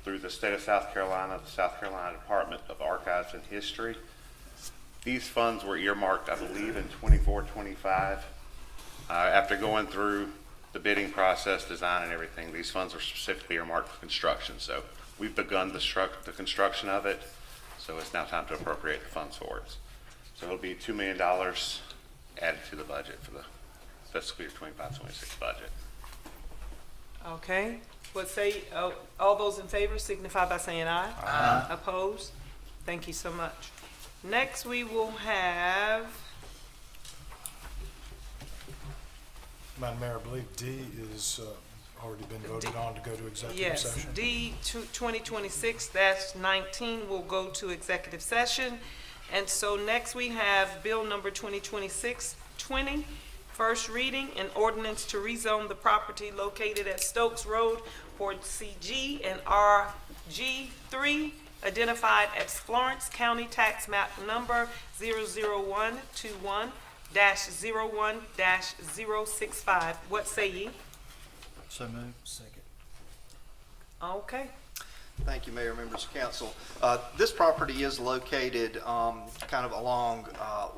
through the state of South Carolina, the South Carolina Department of Archives and History. These funds were earmarked, I believe, in 24-25. After going through the bidding process, design and everything, these funds are specifically earmarked for construction. So we've begun the construction of it, so it's now time to appropriate the funds for it. So it'll be $2 million added to the budget for the fiscal year 25-26 budget. Okay. What say, all those in favor signify by saying aye. Aye. Opposed? Thank you so much. Next, we will have, Madam Mayor, I believe D is already been voted on to go to executive yes, session. D 2026-19 will go to executive session. And so next we have Bill number 2026-20. First reading, an ordinance to rezone the property located at Stokes Road for CG and RG3, identified as Florence County Tax Map Number 00121-01-065. What say ye? So moved. Second. Okay. Thank you, Mayor, members of council. This property is located kind of along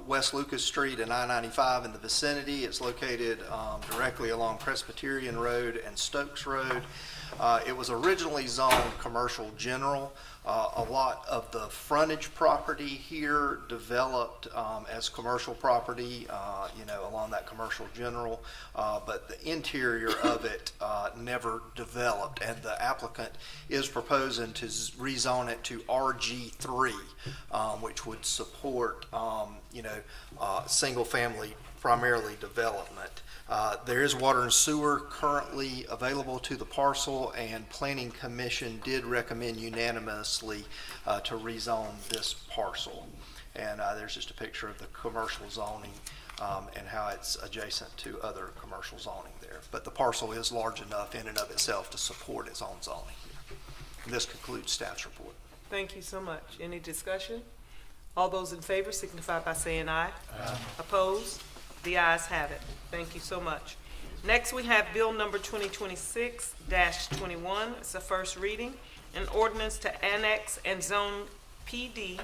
West Lucas Street and I-95 in the vicinity. It's located directly along Presbyterian Road and Stokes Road. It was originally zoned commercial general. A lot of the frontage property here developed as commercial property, along that commercial general, but the interior of it never developed, and the applicant is proposing to rezone it to RG3, which would support, single-family primarily development. There is water and sewer currently available to the parcel, and Planning Commission did recommend unanimously to rezone this parcel. And there's just a picture of the commercial zoning and how it's adjacent to other commercial zoning there. But the parcel is large enough in and of itself to support its own zoning. And this concludes staff's report. Thank you so much. Any discussion? All those in favor signify by saying aye. Aye. Opposed? The ayes have it. Thank you so much. Next, we have Bill number 2026-21. It's a first reading. An ordinance to annex and zone PD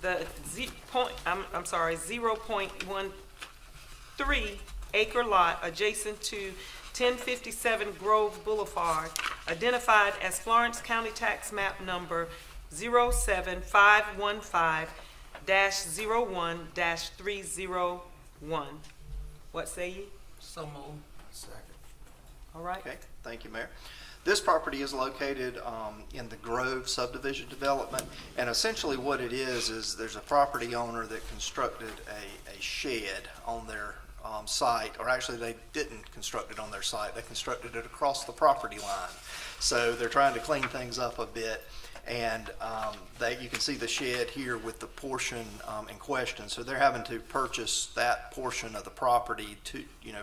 the 0.13 acre lot adjacent to 1057 Grove Boulevard, identified as Florence County Tax Map number 07511-01-301. What say ye? So moved. Second. All right. Okay, thank you, Mayor. This property is located in the Grove subdivision development, and essentially what it is there's a property owner that constructed a shed on their site, or actually they didn't construct it on their site, they constructed it across the property line. So they're trying to clean things up a bit, and you can see the shed here with the portion in question. So they're having to purchase that portion of the property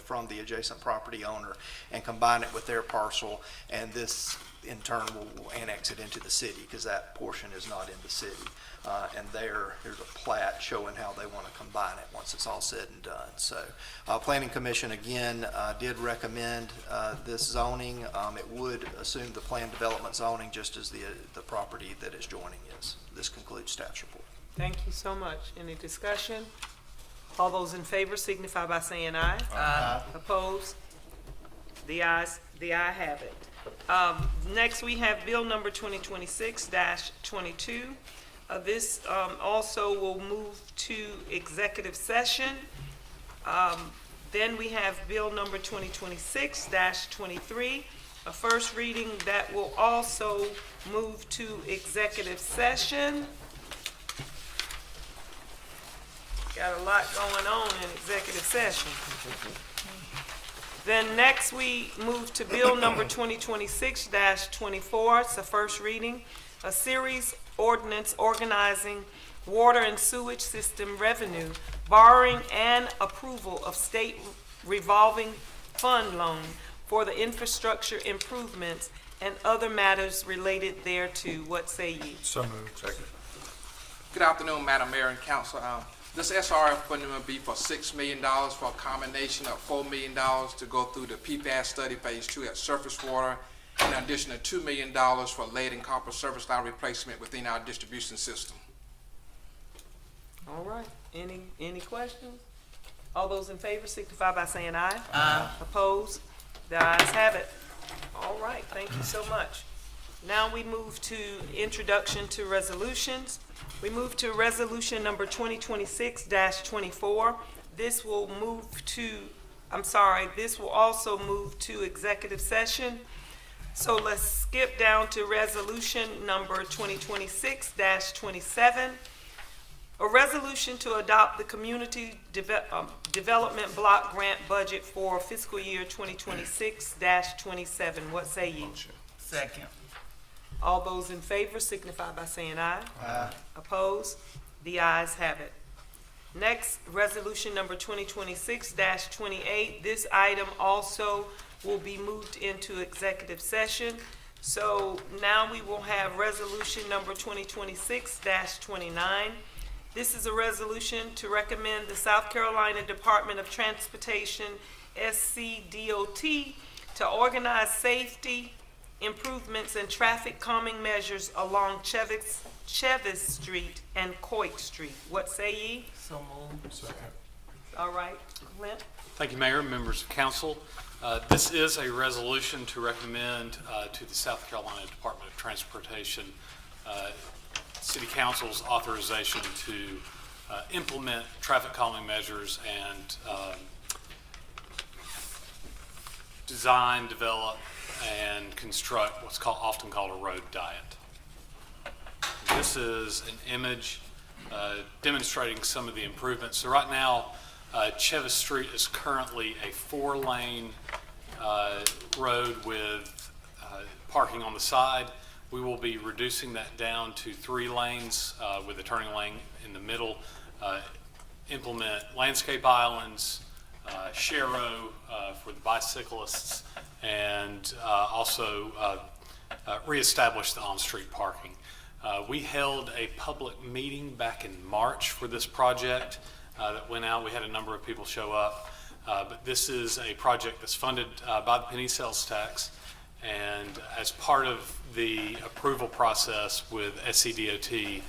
from the adjacent property owner and combine it with their parcel, and this in turn will annex it into the city because that portion is not in the city. And here's a plat showing how they want to combine it once it's all said and done. So Planning Commission again did recommend this zoning. It would assume the planned development zoning just as the property that is joining is. This concludes staff's report. Thank you so much. Any discussion? All those in favor signify by saying aye. Aye. Opposed? The ayes have it. Next, we have Bill number 2026-22. This also will move to executive session. Then we have Bill number 2026-23, a first reading that will also move to executive session. Got a lot going on in executive session. Then next we move to Bill number 2026-24. It's a first reading, a series ordinance organizing water and sewage system revenue, borrowing and approval of state revolving fund loan for the infrastructure improvements and other matters related thereto. What say ye? So moved. Second. Good afternoon, Madam Mayor and Council. This SRF funding will be for $6 million for a combination of $4 million to go through the PFAS study phase 2 at surface water, and an additional $2 million for lead and copper service line replacement within our distribution system. All right. Any questions? All those in favor signify by saying aye. Aye. Opposed? The ayes have it. All right. Thank you so much. Now we move to introduction to resolutions. We move to resolution number 2026-24. This will also move to executive session. So let's skip down to resolution number 2026-27. A resolution to adopt the community development block grant budget for fiscal year 2026-27. What say ye? Second. All those in favor signify by saying aye. Aye. Opposed? The ayes have it. Next, resolution number 2026-28. This item also will be moved into executive session. So now we will have resolution number 2026-29. This is a resolution to recommend the South Carolina Department of Transportation, SCDOT, to organize safety improvements and traffic calming measures along Chevis Street and Coit Street. What say ye? So moved. All right, Clint? Thank you, Mayor, members of council. This is a resolution to recommend to the South Carolina Department of Transportation City Council's authorization to implement traffic calming measures and design, develop, and construct what's often called a road diet. This is an image demonstrating some of the improvements. So right now, Chevis Street is currently a 4-lane road with parking on the side. We will be reducing that down to 3 lanes with a turning lane in the middle, implement landscape islands, Sharrow for the bicyclists, and also reestablish the on-street parking. We held a public meeting back in March for this project that went out. We had a number of people show up, but this is a project that's funded by the penny sales tax, and as part of the approval process with SCDOT,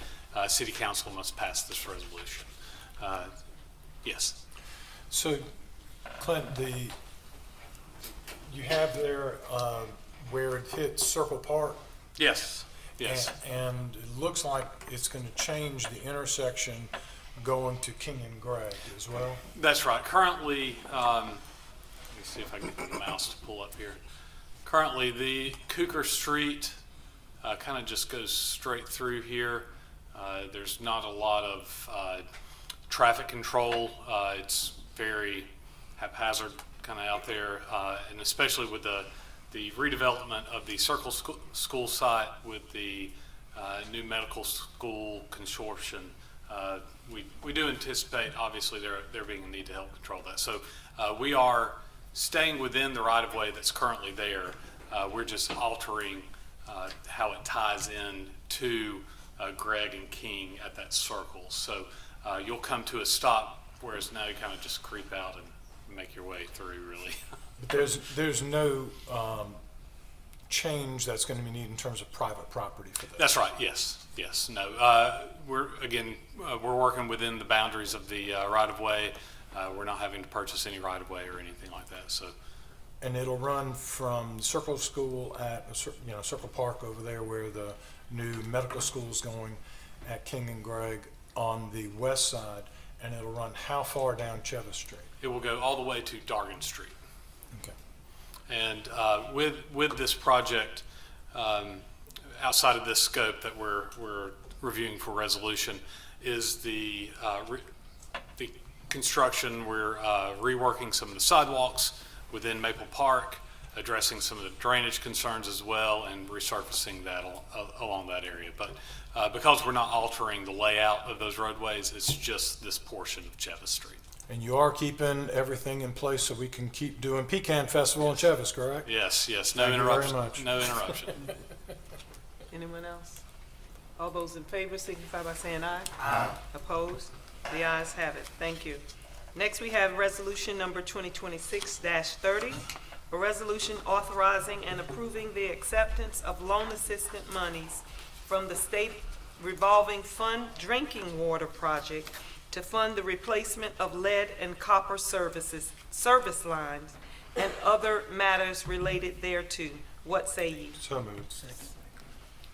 City Council must pass this resolution. Yes. So, Clint, you have there where it hits Circle Park. Yes. Yes. And it looks like it's going to change the intersection going to King and Gregg as well. That's right. Currently, let me see if I can get the mouse to pull up here. Currently, the Cooker Street kind of just goes straight through here. There's not a lot of traffic control. It's very haphazard kind of out there, and especially with the redevelopment of the Circle School site with the new medical school consortium. We do anticipate, obviously, there being a need to help control that. So we are staying within the right-of-way that's currently there. We're just altering how it ties in to Gregg and King at that circle. So you'll come to a stop, whereas now you kind of just creep out and make your way through, really. But there's no change that's going to be needed in terms of private property for this. That's right. Yes. Yes. No. We're working within the boundaries of the right-of-way. We're not having to purchase any right-of-way or anything like that. So. And it'll run from Circle School at Circle Park over there, where the new medical school is going, at King and Gregg on the west side, and it'll run how far down Chevis Street? It will go all the way to Dargan Street. Okay. And with this project, outside of this scope that we're reviewing for resolution, is the construction. We're reworking some of the sidewalks within Maple Park, addressing some of the drainage concerns as well, and resurfacing that along that area. But because we're not altering the layout of those roadways, it's just this portion of Chevis Street. And you are keeping everything in place so we can keep doing Pecan Festival in Chevis, correct? Yes, yes, no Thank you interruption. very much. No interruption. Anyone else? All those in favor signify by saying aye. Aye. Opposed? The ayes have it. Thank you. Next, we have resolution number 2026-30, a resolution authorizing and approving the acceptance of loan assistance monies from the State Revolving Fund Drinking Water Project to fund the replacement of lead and copper service lines and other matters related thereto. What say ye? So moved.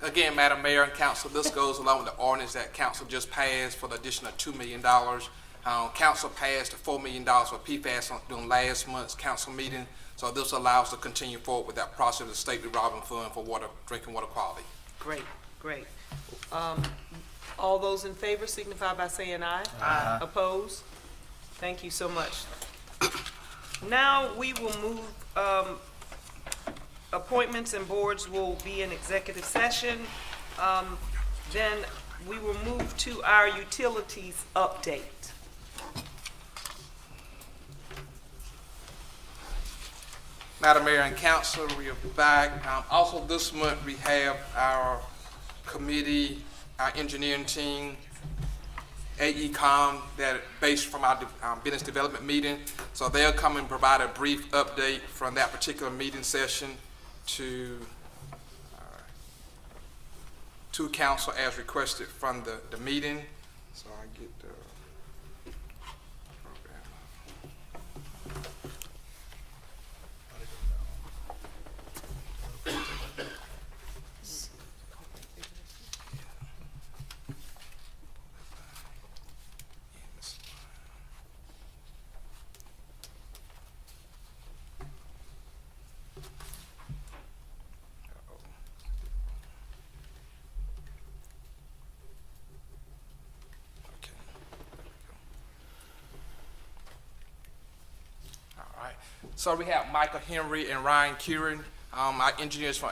Again, Madam Mayor and Council, this goes along with the ordinance that Council just passed for the additional $2 million. Council passed the $4 million for PFAS during last month's council meeting, so this allows us to continue forward with that process of the State Revolving Fund for drinking water quality. Great, great. All those in favor signify by saying aye. Aye. Opposed? Thank you so much. Now we will move, appointments and boards will be in executive session. Then we will move to our utilities update. Madam Mayor and Council, we are back. Also this month, we have our committee, our engineering team, AECOM, that based from our business development meeting. So they'll come and provide a brief update from that particular meeting session to to council as requested from the meeting. So I get the program. Okay. All right. So we have Michael Henry and Ryan Kieran, our engineers from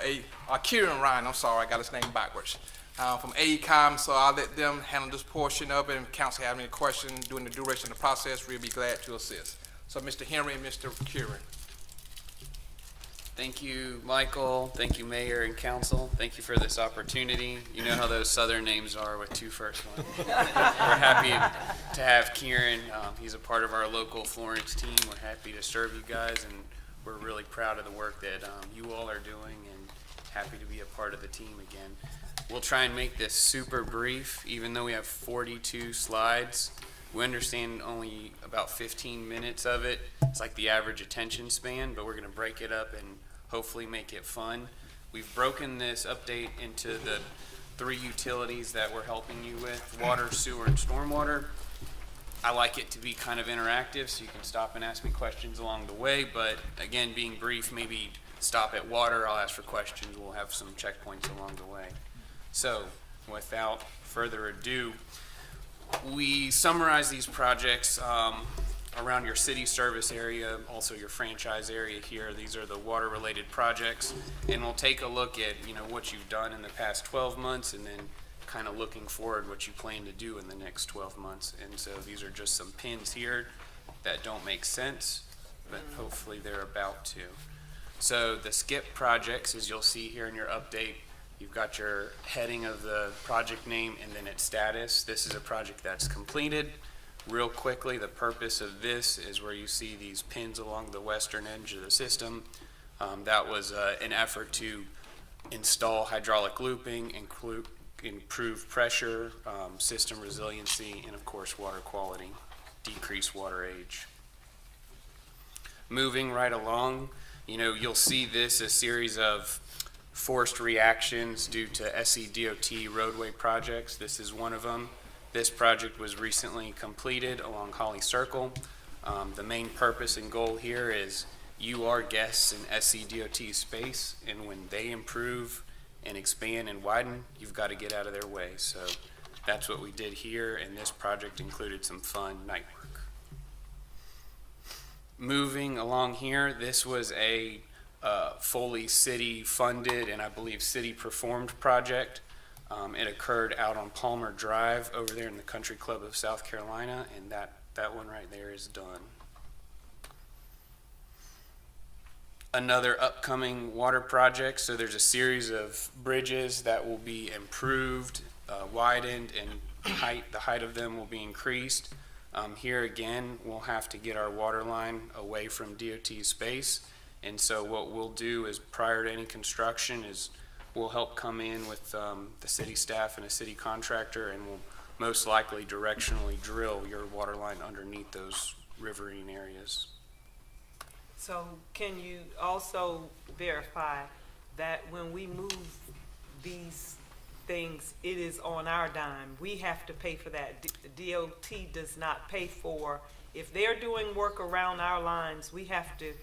Kieran Ryan, I'm sorry, I got his name backwards, from AECOM. So I'll let them handle this portion of it. And if council have any questions during the duration of the process, we'll be glad to assist. So Mr. Henry and Mr. Kieran. Thank you, Michael. Thank you, Mayor and Council. Thank you for this opportunity. You know how those Southern names are with two first ones. We're happy to have Kieran. He's a part of our local Florence team. We're happy to serve you guys, and we're really proud of the work that you all are doing, and happy to be a part of the team again. We'll try and make this super brief, even though we have 42 slides. We understand only about 15 minutes of it. It's like the average attention span, but we're going to break it up and hopefully make it fun. We've broken this update into the 3 utilities that we're helping you with: water, sewer, and stormwater. I like it to be kind of interactive, so you can stop and ask me questions along the way, but again, being brief, maybe stop at water, I'll ask for questions, we'll have some checkpoints along the way. So, without further ado, we summarize these projects around your city service area, also your franchise area here. These are the water-related projects, and we'll take a look at what you've done in the past 12 months, and then kind of looking forward what you plan to do in the next 12 months. And so these are just some pins here that don't make sense, but hopefully they're about to. So the skip projects, as you'll see here in your update, you've got your heading of the project name and then its status. This is a project that's completed. Real quickly, the purpose of this is where you see these pins along the western edge of the system. That was an effort to install hydraulic looping, improve pressure, system resiliency, and of course water quality, decrease water age. Moving right along, you'll see this a series of forced reactions due to SCDOT roadway projects. This is one of them. This project was recently completed along Holly Circle. The main purpose and goal here is you are guests in SCDOT space, and when they improve and expand and widen, you've got to get out of their way. So that's what we did here, and this project included some fun night work. Moving along here, this was a fully city funded and I believe city performed project. It occurred out on Palmer Drive over there in the Country Club of South Carolina, and that one right there is done. Another upcoming water project, so there's a series of bridges that will be improved, widened, and the height of them will be increased. Here again, we'll have to get our water line away from DOT space, and so what we'll do is prior to any construction is we'll help come in with the city staff and a city contractor, and we'll most likely directionally drill your water line underneath those riverine areas. So can you also verify that when we move these things, it is on our dime? We have to pay for that. DOT does not pay for, if they're doing work around our lines, we have to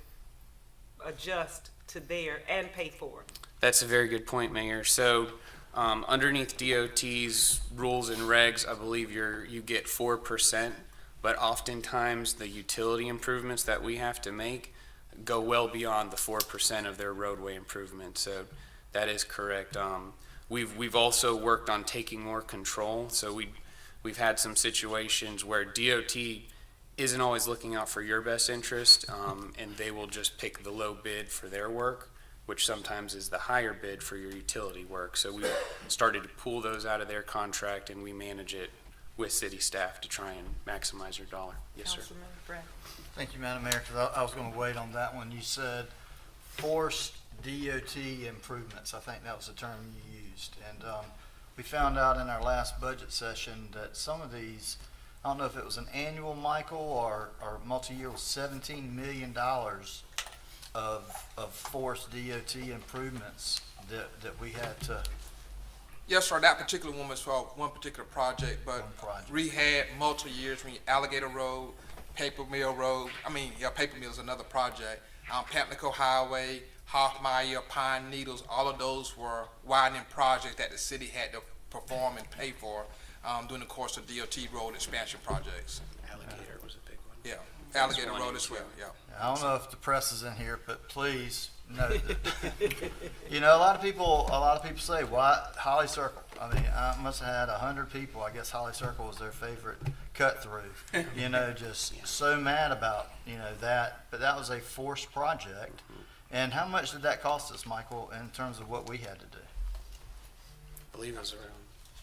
adjust to there and pay for it. That's a very good point, Mayor. So underneath DOT's rules and regs, I believe you get 4%, but oftentimes the utility improvements that we have to make go well beyond the 4% of their roadway improvements. So that is correct. We've also worked on taking more control. So we've had some situations where DOT isn't always looking out for your best interest, and they will just pick the low bid for their work, which sometimes is the higher bid for your utility work. So we started to pull those out of their contract, and we manage it with city staff to try and maximize your dollar. Yes, sir. Councilman Brad. Thank you, Madam Mayor, because I was going to wait on that one. You said forced DOT improvements. I think that was the term you used. And we found out in our last budget session that some of these, I don't know if it was an annual, Michael, or multi-year, was $17 million of forced DOT improvements that we had to. Yes, sir, that particular one was for one particular project, but One project. we had multi-years, Alligator Road, Paper Mill Road, Paper Mill is another project, Pamlico Highway, Hoffmeyer, Pine Needles, all of those were widening projects that the city had to perform and pay for during the course of DOT road expansion projects. Alligator was a big one. Yeah, Alligator Road as well, yeah. I don't know if the press is in here, but please note that, you know, a lot of people say, why Holly Circle? I mean, I must have had 100 people. I guess Holly Circle was their favorite cut through, you know, just so mad about, you know, that, but that was a forced project. And how much did that cost us, Michael, in terms of what we had to do? I believe it was around,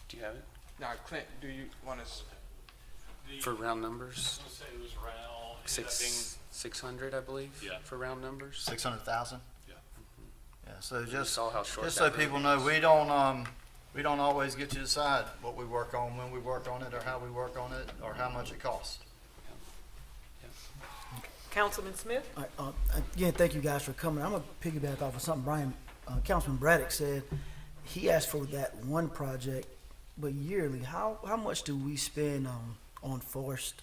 do you have it? Now, Clint, do you want to? For round numbers? I'll say it was around, 600, I believe? Yeah. For round numbers? 600,000? Yeah. Yeah, so You just saw how short so that people road know, is. we don't always get to decide what we work on, when we work on it, or how we work on it, or how much it costs. Councilman Smith? Again, thank you guys for coming. I'm gonna piggyback off of something Councilman Braddock said. He asked for that one project, but yearly, how much do we spend on forced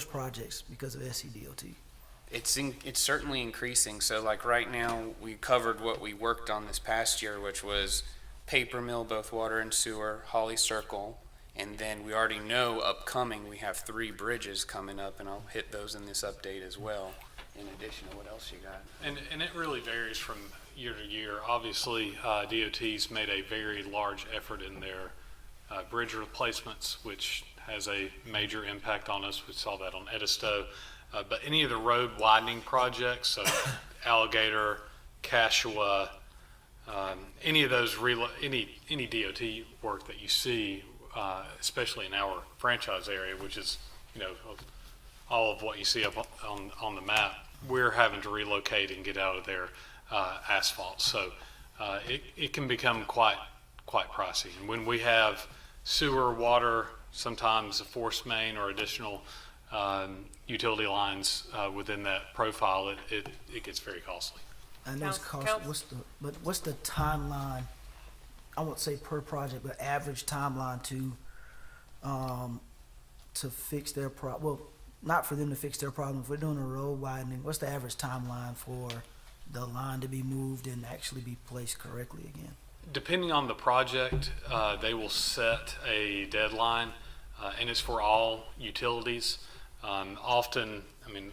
projects because of SCDOT? It's certainly increasing. So like right now, we covered what we worked on this past year, which was Paper Mill, both water and sewer, Holly Circle, and then we already know upcoming, we have 3 bridges coming up, and I'll hit those in this update as well, in addition to what else you got. And it really varies from year to year. Obviously, DOT's made a very large effort in their bridge replacements, which has a major impact on us. We saw that on Edisto. But any of the road widening projects, so Alligator, Cashua, any of those, any DOT work that you see, especially in our franchise area, which is, you know, all of what you see up on the map, we're having to relocate and get out of their asphalt. So it can become quite pricey. And when we have sewer, water, sometimes a force main or additional utility lines within that profile, it gets very costly. I know it's cost, what's the timeline, I won't say per project, but average timeline to fix their well, not for them to fix their problem. If we're doing a road widening, what's the average timeline for the line to be moved and actually be placed correctly again? Depending on the project, they will set a deadline, and it's for all utilities. Often, I mean,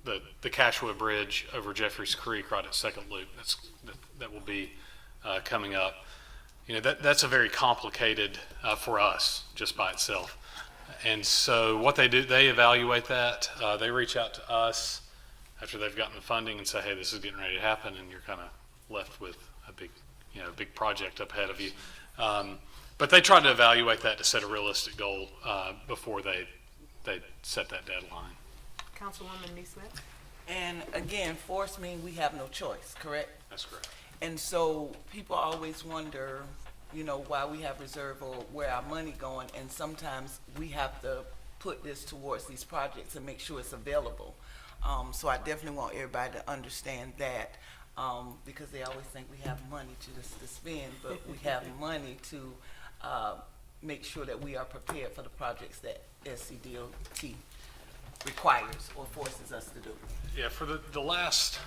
the Cashua Bridge over Jeffries Creek right at Second Loop, that will be coming up. You know, that's a very complicated for us just by itself. And so what they do, they evaluate that. They reach out to us after they've gotten the funding and say, hey, this is getting ready to happen, and you're kind of left with a big project up ahead of you. But they try to evaluate that to set a realistic goal before they set that deadline. Councilwoman Neesmith? And again, force means we have no choice, correct? That's correct. And so people always wonder, you know, why we have reserve or where our money going, and sometimes we have to put this towards these projects and make sure it's available. So I definitely want everybody to understand that, because they always think we have money to spend, but we have money to make sure that we are prepared for the projects that SCDOT requires or forces us to do. Yeah, for the last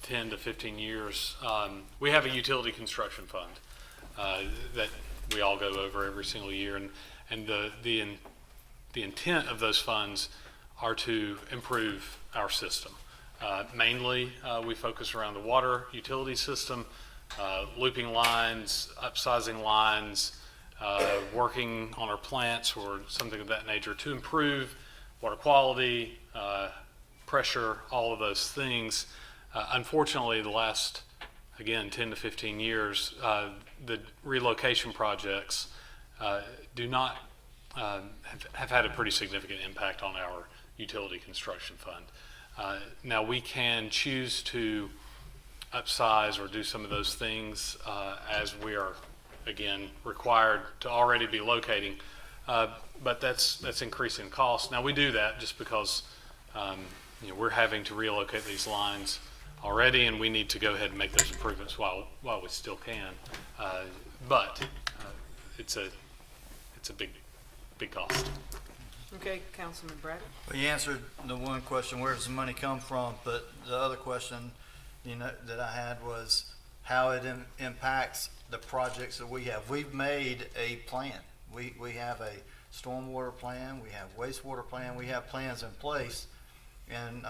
10 to 15 years, we have a utility construction fund that we all go over every single year, and the intent of those funds are to improve our system. Mainly, we focus around the water utility system, looping lines, upsizing lines, working on our plants or something of that nature to improve water quality, pressure, all of those things. Unfortunately, the last, again, 10 to 15 years, the relocation projects do not have had a pretty significant impact on our utility construction fund. Now, we can choose to upsize or do some of those things as we are again, required to already be locating. But that's increasing cost. Now, we do that just because, we're having to relocate these lines already, and we need to go ahead and make those improvements while we still can. But it's a big cost. Okay, Councilman Braddock. Well, you answered the one question, where does the money come from? But the other question, that I had was how it impacts the projects that we have. We've made a plan. We have a stormwater plan, we have wastewater plan, we have plans in place. And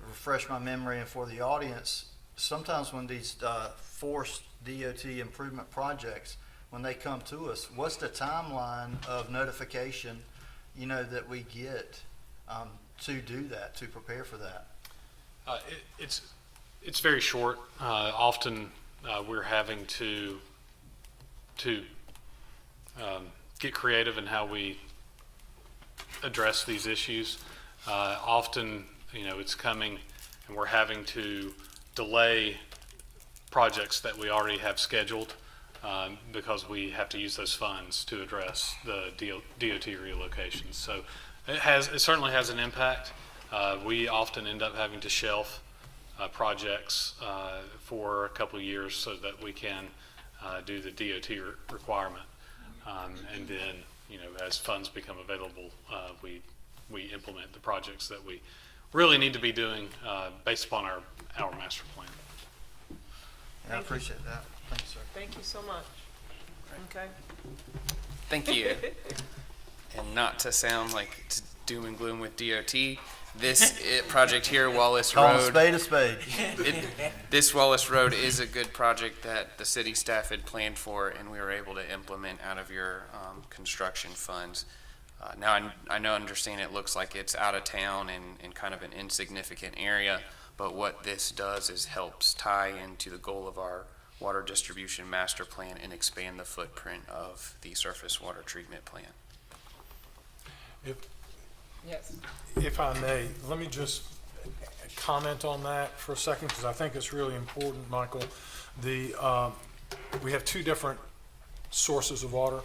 refresh my memory, and for the audience, sometimes when these forced DOT improvement projects, when they come to us, what's the timeline of notification, that we get to do that, to prepare for that? It's very short. Often we're having to get creative in how we address these issues. Often, it's coming and we're having to delay projects that we already have scheduled because we have to use those funds to address the DOT relocations. So it certainly has an impact. We often end up having to shelf projects for a couple of years so that we can do the DOT requirement. And then, as funds become available, we implement the projects that we really need to be doing based upon our master plan. Yeah, I appreciate that. Thanks, sir. Thank you so much. Okay. Thank you. And not to sound like it's doom and gloom with DOT, this project here, Wallace Call Road. a spade. This Wallace Road is a good project that the city staff had planned for, and we were able to implement out of your construction funds. Now, I understand it looks like it's out of town and kind of an insignificant area, but what this does is helps tie into the goal of our water distribution master plan and expand the footprint of the surface water treatment plant. Yes. If I may, let me just comment on that for a second, because I think it's really important, Michael. We have two different sources of water.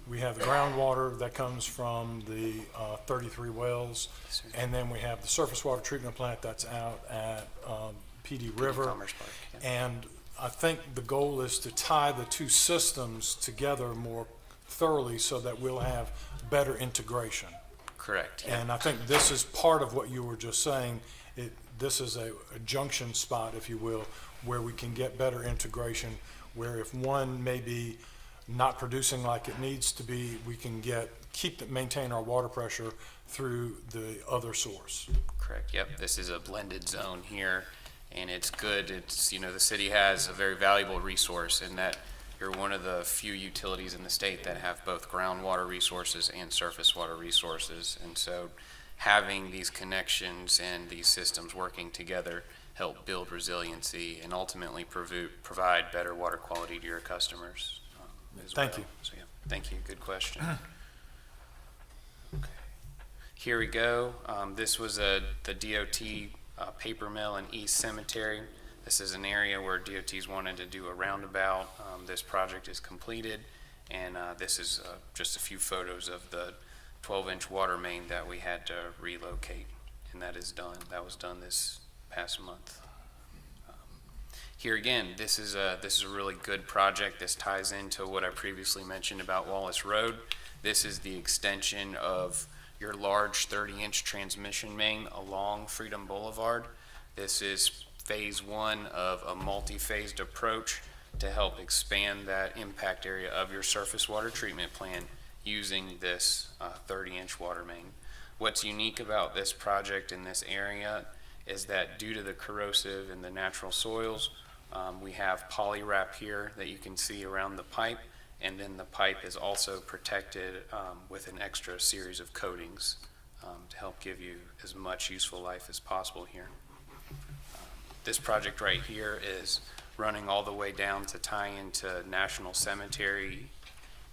We have the groundwater that comes from the 33 wells, and then we have the surface water treatment plant that's out at PD River. Commerce Park, yeah. And I think the goal is to tie the two systems together more thoroughly so that we'll have better integration. Correct. Yeah. And I think this is part of what you were just saying. This is a junction spot, if you will, where we can get better integration, where if one may be not producing like it needs to be, we can maintain our water pressure through the other source. Correct. Yep. This is a blended zone here, and it's good. It's, the city has a very valuable resource in that you're one of the few utilities in the state that have both groundwater resources and surface water resources. And so having these connections and these systems working together help build resiliency and ultimately provide better water quality to your customers. Thank you. So, yeah, thank you. Good question. Okay. Here we go. This was the DOT paper mill in East Cemetery. This is an area where DOT's wanted to do a roundabout. This project is completed, and this is just a few photos of the 12-inch water main that we had to relocate, and that is done. That was done this past month. Here again, this is a really good project. This ties into what I previously mentioned about Wallace Road. This is the extension of your large 30-inch transmission main along Freedom Boulevard. This is phase one of a multi-phased approach to help expand that impact area of your surface water treatment plant using this 30-inch water main. What's unique about this project in this area is that due to the corrosive and the natural soils, we have poly wrap here that you can see around the pipe, and then the pipe is also protected with an extra series of coatings to help give you as much useful life as possible here. This project right here is running all the way down to tie into National Cemetery,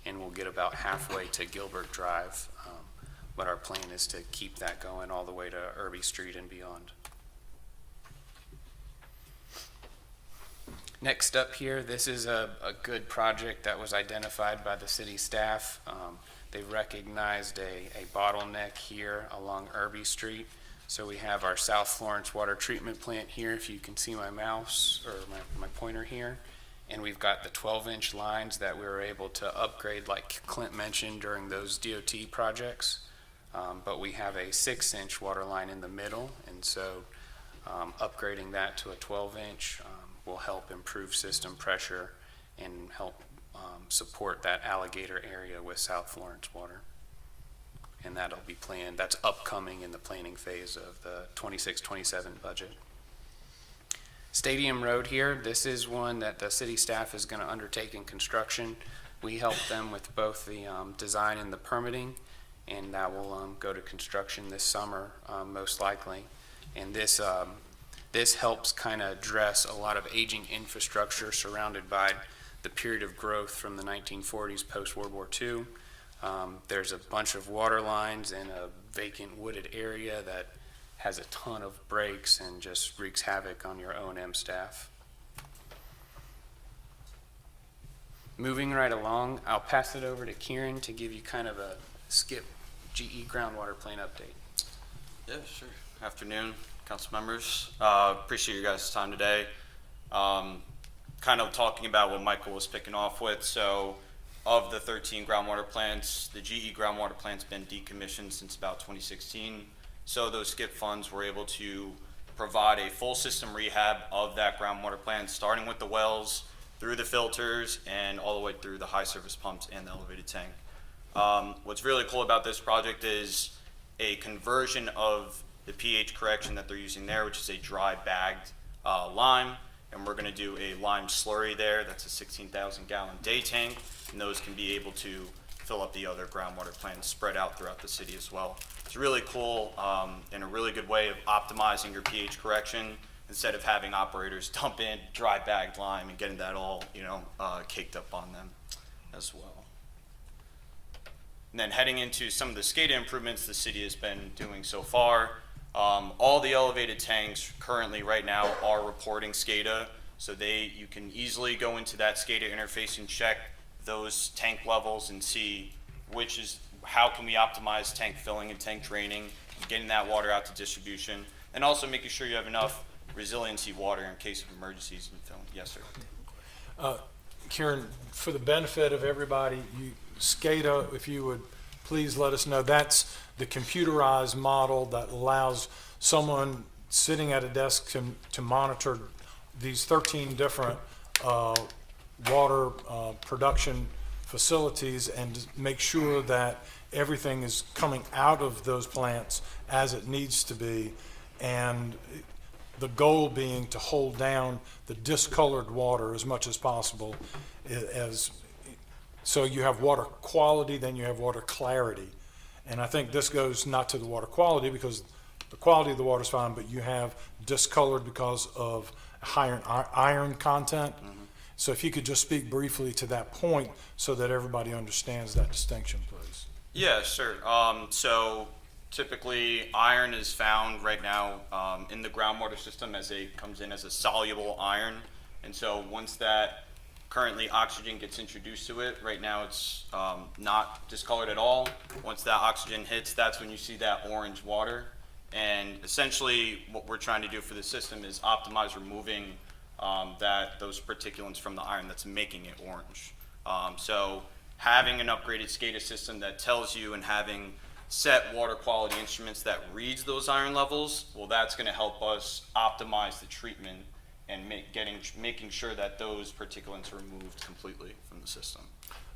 and we'll get about halfway to Gilbert Drive. But our plan is to keep that going all the way to Irby Street and beyond. Next up here, this is a good project that was identified by the city staff. They recognized a bottleneck here along Irby Street. So we have our South Florence water treatment plant here, if you can see my mouse or my pointer here. And we've got the 12-inch lines that we were able to upgrade, like Clint mentioned, during those DOT projects. But we have a 6-inch water line in the middle, and so upgrading that to a 12-inch will help improve system pressure and help support that alligator area with South Florence water. And that'll be planned, that's upcoming in the planning phase of the 26-27 budget. Stadium Road here, this is one that the city staff is going to undertake in construction. We help them with both the design and the permitting, and that will go to construction this summer, most likely. And this helps kind of address a lot of aging infrastructure surrounded by the period of growth from the 1940s post-World War II. There's a bunch of water lines in a vacant wooded area that has a ton of breaks and just wreaks havoc on your O&M staff. Moving right along, I'll pass it over to Kieran to give you kind of a skip GE groundwater plant update. Yeah, sure. Afternoon, council members. Appreciate you guys' time today. Kind of talking about what Michael was picking off with. So of the 13 groundwater plants, the GE groundwater plant's been decommissioned since about 2016. So those skip funds were able to provide a full system rehab of that groundwater plant, starting with the wells, through the filters, and all the way through the high surface pumps and the elevated tank. What's really cool about this project is a conversion of the pH correction that they're using there, which is a dry bagged lime, and we're gonna do a lime slurry there. That's a 16,000 gallon day tank, and those can be able to fill up the other groundwater plants spread out throughout the city as well. It's really cool and a really good way of optimizing your pH correction instead of having operators dump in dry bagged lime and getting that all, caked up on them as well. And then heading into some of the SCADA improvements the city has been doing so far, all the elevated tanks currently right now are reporting SCADA, so you can easily go into that SCADA interface and check those tank levels and see how can we optimize tank filling and tank draining, getting that water out to distribution, and also making sure you have enough resiliency water in case of emergencies and filling. Yes, sir. Kieran, for the benefit of everybody, SCADA, if you would please let us know, that's the computerized model that allows someone sitting at a desk to monitor these 13 different water production facilities and to make sure that everything is coming out of those plants as it needs to be, and the goal being to hold down the discolored water as much as possible, so you have water quality, then you have water clarity. And I think this goes not to the water quality, because the quality of the water is fine, but you have discolored because of higher iron content. Mm-hmm. So if you could just speak briefly to that point so that everybody understands that distinction, please. Yeah, sure. So typically iron is found right now in the groundwater system comes in as a soluble iron. And so once that currently oxygen gets introduced to it, right now it's not discolored at all. Once that oxygen hits, that's when you see that orange water. And essentially what we're trying to do for the system is optimize removing those particulates from the iron that's making it orange. So having an upgraded SCADA system that tells you, and having set water quality instruments that reads those iron levels, well, that's going to help us optimize the treatment and making sure that those particulates are removed completely from the system.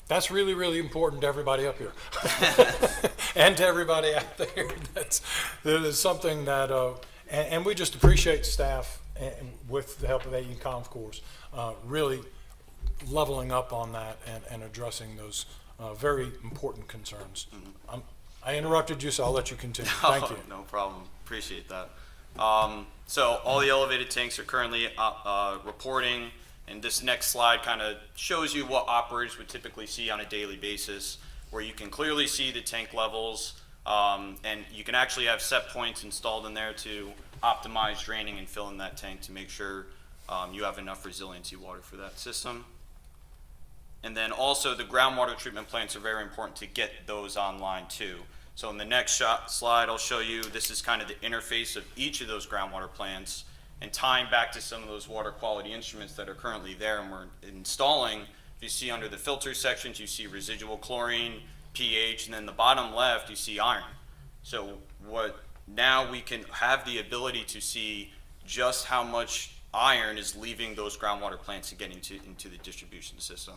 That's really, really important to everybody up here and to everybody out there. That is something that, and we just appreciate staff, and with the help of AE Conf Course, really leveling up on that and addressing those very important concerns. Mm-hmm. I interrupted you, so I'll let you continue. Thank you. No problem. Appreciate that. So all the elevated tanks are currently reporting, and this next slide kind of shows you what operators would typically see on a daily basis, where you can clearly see the tank levels, and you can actually have set points installed in there to optimize draining and filling that tank to make sure you have enough resiliency water for that system. And then also the groundwater treatment plants are very important to get those online too. So in the next slide, I'll show you, this is kind of the interface of each of those groundwater plants, and tying back to some of those water quality instruments that are currently there and we're installing. If you see under the filter sections, you see residual chlorine, pH, and then the bottom left, you see iron. So now we can have the ability to see just how much iron is leaving those groundwater plants and getting into the distribution system.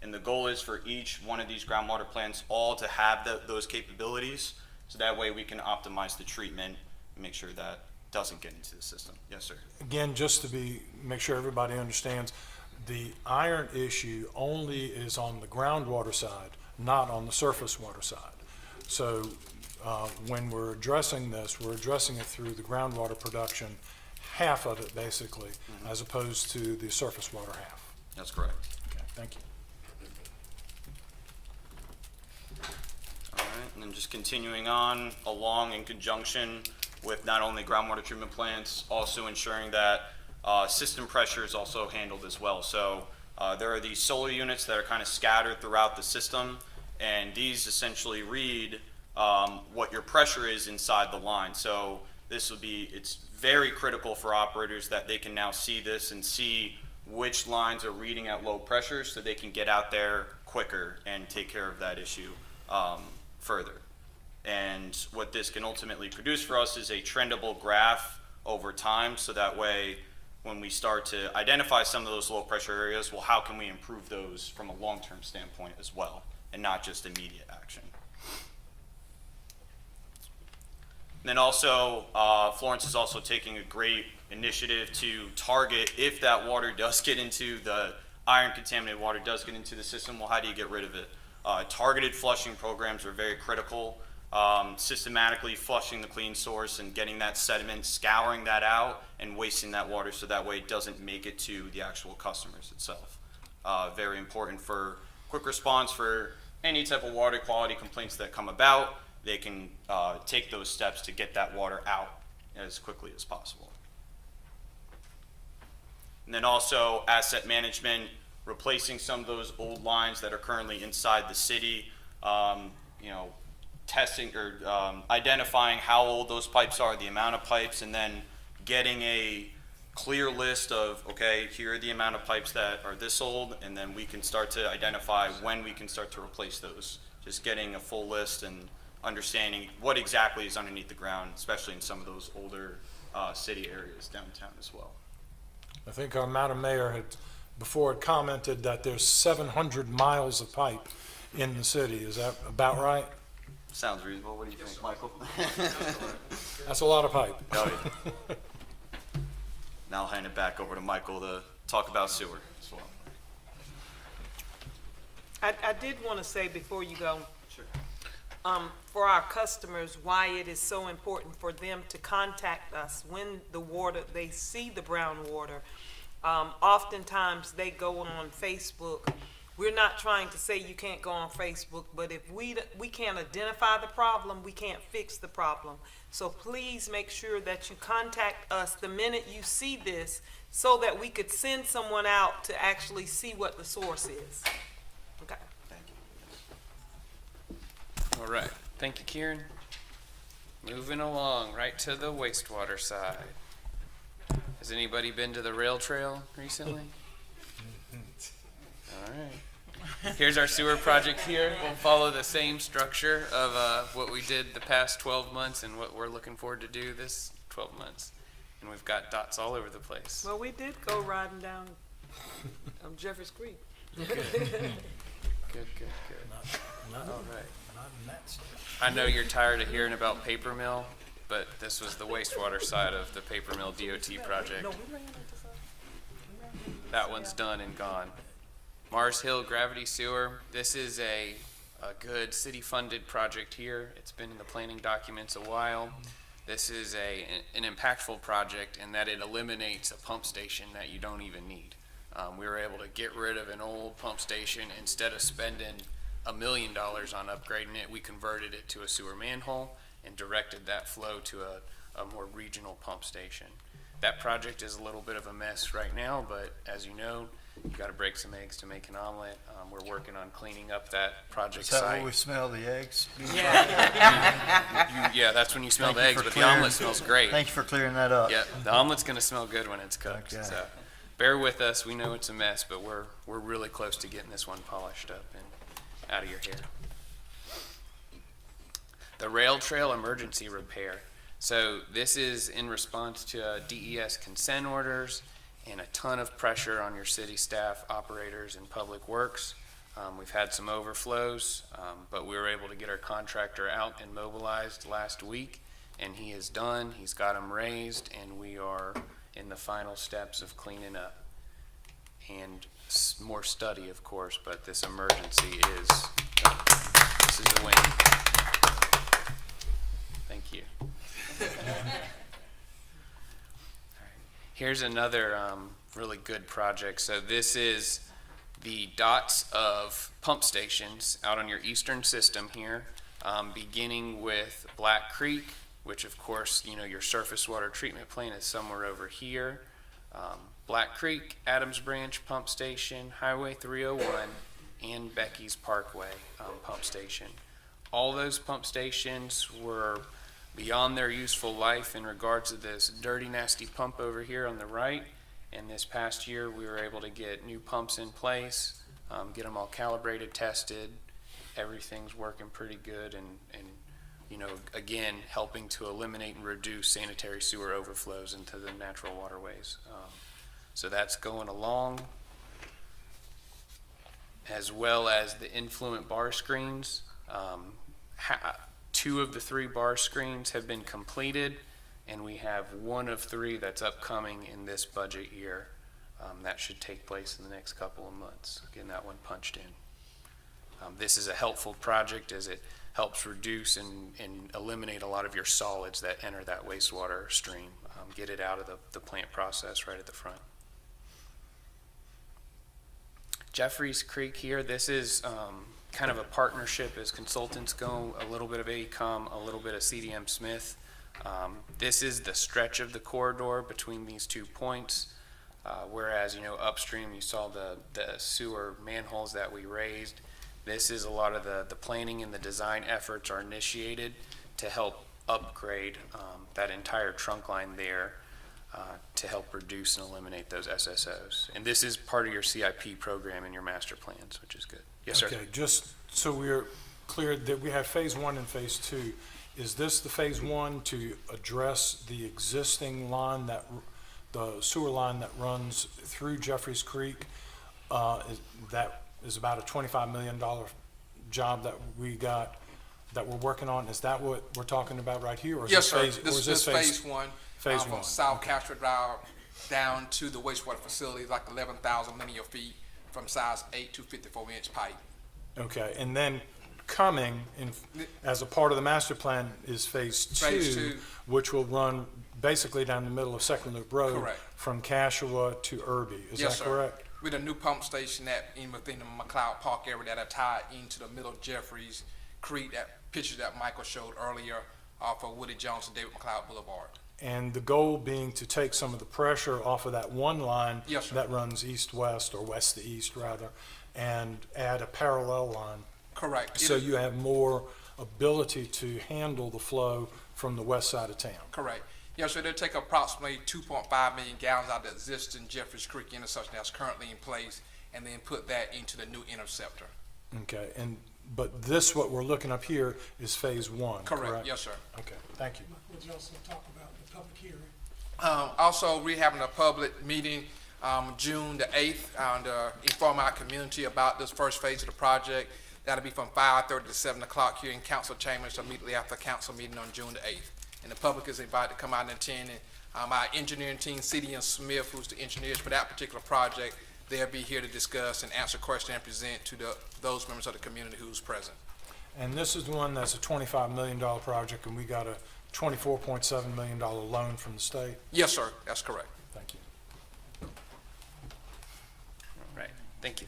And the goal is for each one of these groundwater plants all to have those capabilities, so that way we can optimize the treatment and make sure that doesn't get into the system. Yes, sir. Again, just to make sure everybody understands, the iron issue only is on the groundwater side, not on the surface water side. So when we're addressing this, we're addressing it through the groundwater production, half of it basically, as opposed to the surface water half. That's correct. Okay, thank you. All right, and then just continuing on along in conjunction with not only groundwater treatment plants, also ensuring that system pressure is also handled as well. So there are these solar units that are kind of scattered throughout the system, and these essentially read what your pressure is inside the line. So it's very critical for operators that they can now see this and see which lines are reading at low pressure, so they can get out there quicker and take care of that issue further. And what this can ultimately produce for us is a trendable graph over time, so that way when we start to identify some of those low pressure areas, well, how can we improve those from a long-term standpoint as well, and not just immediate action. And then also, Florence is also taking a great initiative to target, if that water does get into the iron contaminated water does get into the system, well, how do you get rid of it? Targeted flushing programs are very critical. Systematically flushing the clean source and getting that sediment, scouring that out and wasting that water so that way it doesn't make it to the actual customers itself. Very important for quick response for any type of water quality complaints that come about. They can take those steps to get that water out as quickly as possible. And then also asset management, replacing some of those old lines that are currently inside the city, testing or identifying how old those pipes are, the amount of pipes, and then getting a clear list of, okay, here are the amount of pipes that are this old, and then we can start to identify when we can start to replace those. Just getting a full list and understanding what exactly is underneath the ground, especially in some of those older city areas downtown as well. I think our Madam Mayor had before commented that there's 700 miles of pipe in the city. Is that about right? Sounds reasonable. What do you think, Michael? That's a lot of pipe. Oh, yeah. Now I'll hand it back over to Michael to talk about sewer as well. I did want to say before you go, Sure. For our customers, why it is so important for them to contact us when they see the brown water. Oftentimes they go on Facebook. We're not trying to say you can't go on Facebook, but if we can't identify the problem, we can't fix the problem. So please make sure that you contact us the minute you see this so that we could send someone out to actually see what the source is. Okay. All right. Thank you, Kieran. Moving along, right to the wastewater side. Has anybody been to the rail trail recently? All right. Here's our sewer project here. We'll follow the same structure of what we did the past 12 months and what we're looking forward to do this 12 months. And we've got dots all over the place. Well, we did go riding down Jeffers Creek. Good, good, good. Not All right. in that state. I know you're tired of hearing about paper mill, but this was the wastewater side of the paper mill DOT project. That one's done and gone. Mars Hill Gravity Sewer. This is a good city-funded project here. It's been in the planning documents a while. This is an impactful project in that it eliminates a pump station that you don't even need. We were able to get rid of an old pump station. Instead of spending $1 million on upgrading it, we converted it to a sewer manhole and directed that flow to a more regional pump station. That project is a little bit of a mess right now, but as you know, you got to break some eggs to make an omelet. We're working on cleaning up that project Is that site. where we smell the eggs? Yeah, that's when you smell Thank the you eggs, for but the clearing- omelet smells great. Thank you for clearing that up. Yeah, the omelet's gonna smell good when it's cooked. Okay. So bear with us. We know it's a mess, but we're really close to getting this one polished up and out of your hair. The rail trail emergency repair. So this is in response to DES consent orders and a ton of pressure on your city staff, operators, and public works. We've had some overflows, but we were able to get our contractor out and mobilized last week, and he is done. He's got them raised, and we are in the final steps of cleaning up. And more study, of course, but this emergency is, this is the win. Thank you. Here's another really good project. So this is the dots of pump stations out on your eastern system here, beginning with Black Creek, which of course, you know, your surface water treatment plant is somewhere over here. Black Creek, Adams Branch Pump Station, Highway 301, and Becky's Parkway Pump Station. All those pump stations were beyond their useful life in regards to this dirty, nasty pump over here on the right. And this past year, we were able to get new pumps in place, get them all calibrated, tested. Everything's working pretty good, and you know, again, helping to eliminate and reduce sanitary sewer overflows into the natural waterways. So that's going along, as well as the influent bar screens. 2 of the 3 bar screens have been completed, and we have 1 of 3 that's upcoming in this budget year. That should take place in the next couple of months, getting that one punched in. This is a helpful project as it helps reduce and eliminate a lot of your solids that enter that wastewater stream, get it out of the plant process right at the front. Jeffries Creek here, this is kind of a partnership as consultants go, a little bit of AECOM, a little bit of CDM Smith. This is the stretch of the corridor between these 2 points, whereas, you know, upstream you saw the sewer manholes that we raised. This is a lot of the planning and the design efforts are initiated to help upgrade that entire trunk line there to help reduce and eliminate those SSOs. And this is part of your CIP program and your master plans, which is good. Yes, sir. Okay, just so we're clear that we have phase 1 and phase 2. Is this the phase 1 to address the existing line the sewer line that runs through Jeffries Creek? That is about a $25 million job that we got, that we're working on. Is that what we're talking about right here? Or is Yes, this sir. phase, This phase 1. Phase From 1. South Castro Drive down to the wastewater facility, like 11,000 linear feet from size 8 to 54-inch pipe. Okay, and then coming in as a part of the master plan is phase 2, Phase 2. which will run basically down the middle of Second Loop Road. Correct. From Cashua to Irby. Is Yes, that sir. correct? With a new pump station within the McLeod Park area that are tied into the middle of Jeffries Creek, that picture that Michael showed earlier off of Woody Jones and David McLeod Boulevard. And the goal being to take some of the pressure off of that one line Yes, sir. that runs east-west, or west to east rather, and add a parallel line. Correct. So you have more ability to handle the flow from the west side of town. Correct. Yes, sir. They'll take approximately 2.5 million gallons out of the existing Jeffries Creek intersection that's currently in place, and then put that into the new interceptor. Okay, but this, what we're looking up here, is phase 1, correct? Correct. Yes, sir. Okay, thank you. Would you also talk about the public hearing? Also, we're having a public meeting June the 8th to inform our community about this first phase of the project. That'll be from 5:30 to 7 o'clock here in council chambers immediately after council meeting on June the 8th. And the public is invited to come out and attend. And our engineering team, CDM Smith, who's the engineers for that particular project, they'll be here to discuss and answer questions and present to those members of the community who's present. And this is the one that's a $25 million project, and we got a $24.7 million loan from the state? Yes, sir. That's correct. Thank you. All right, thank you.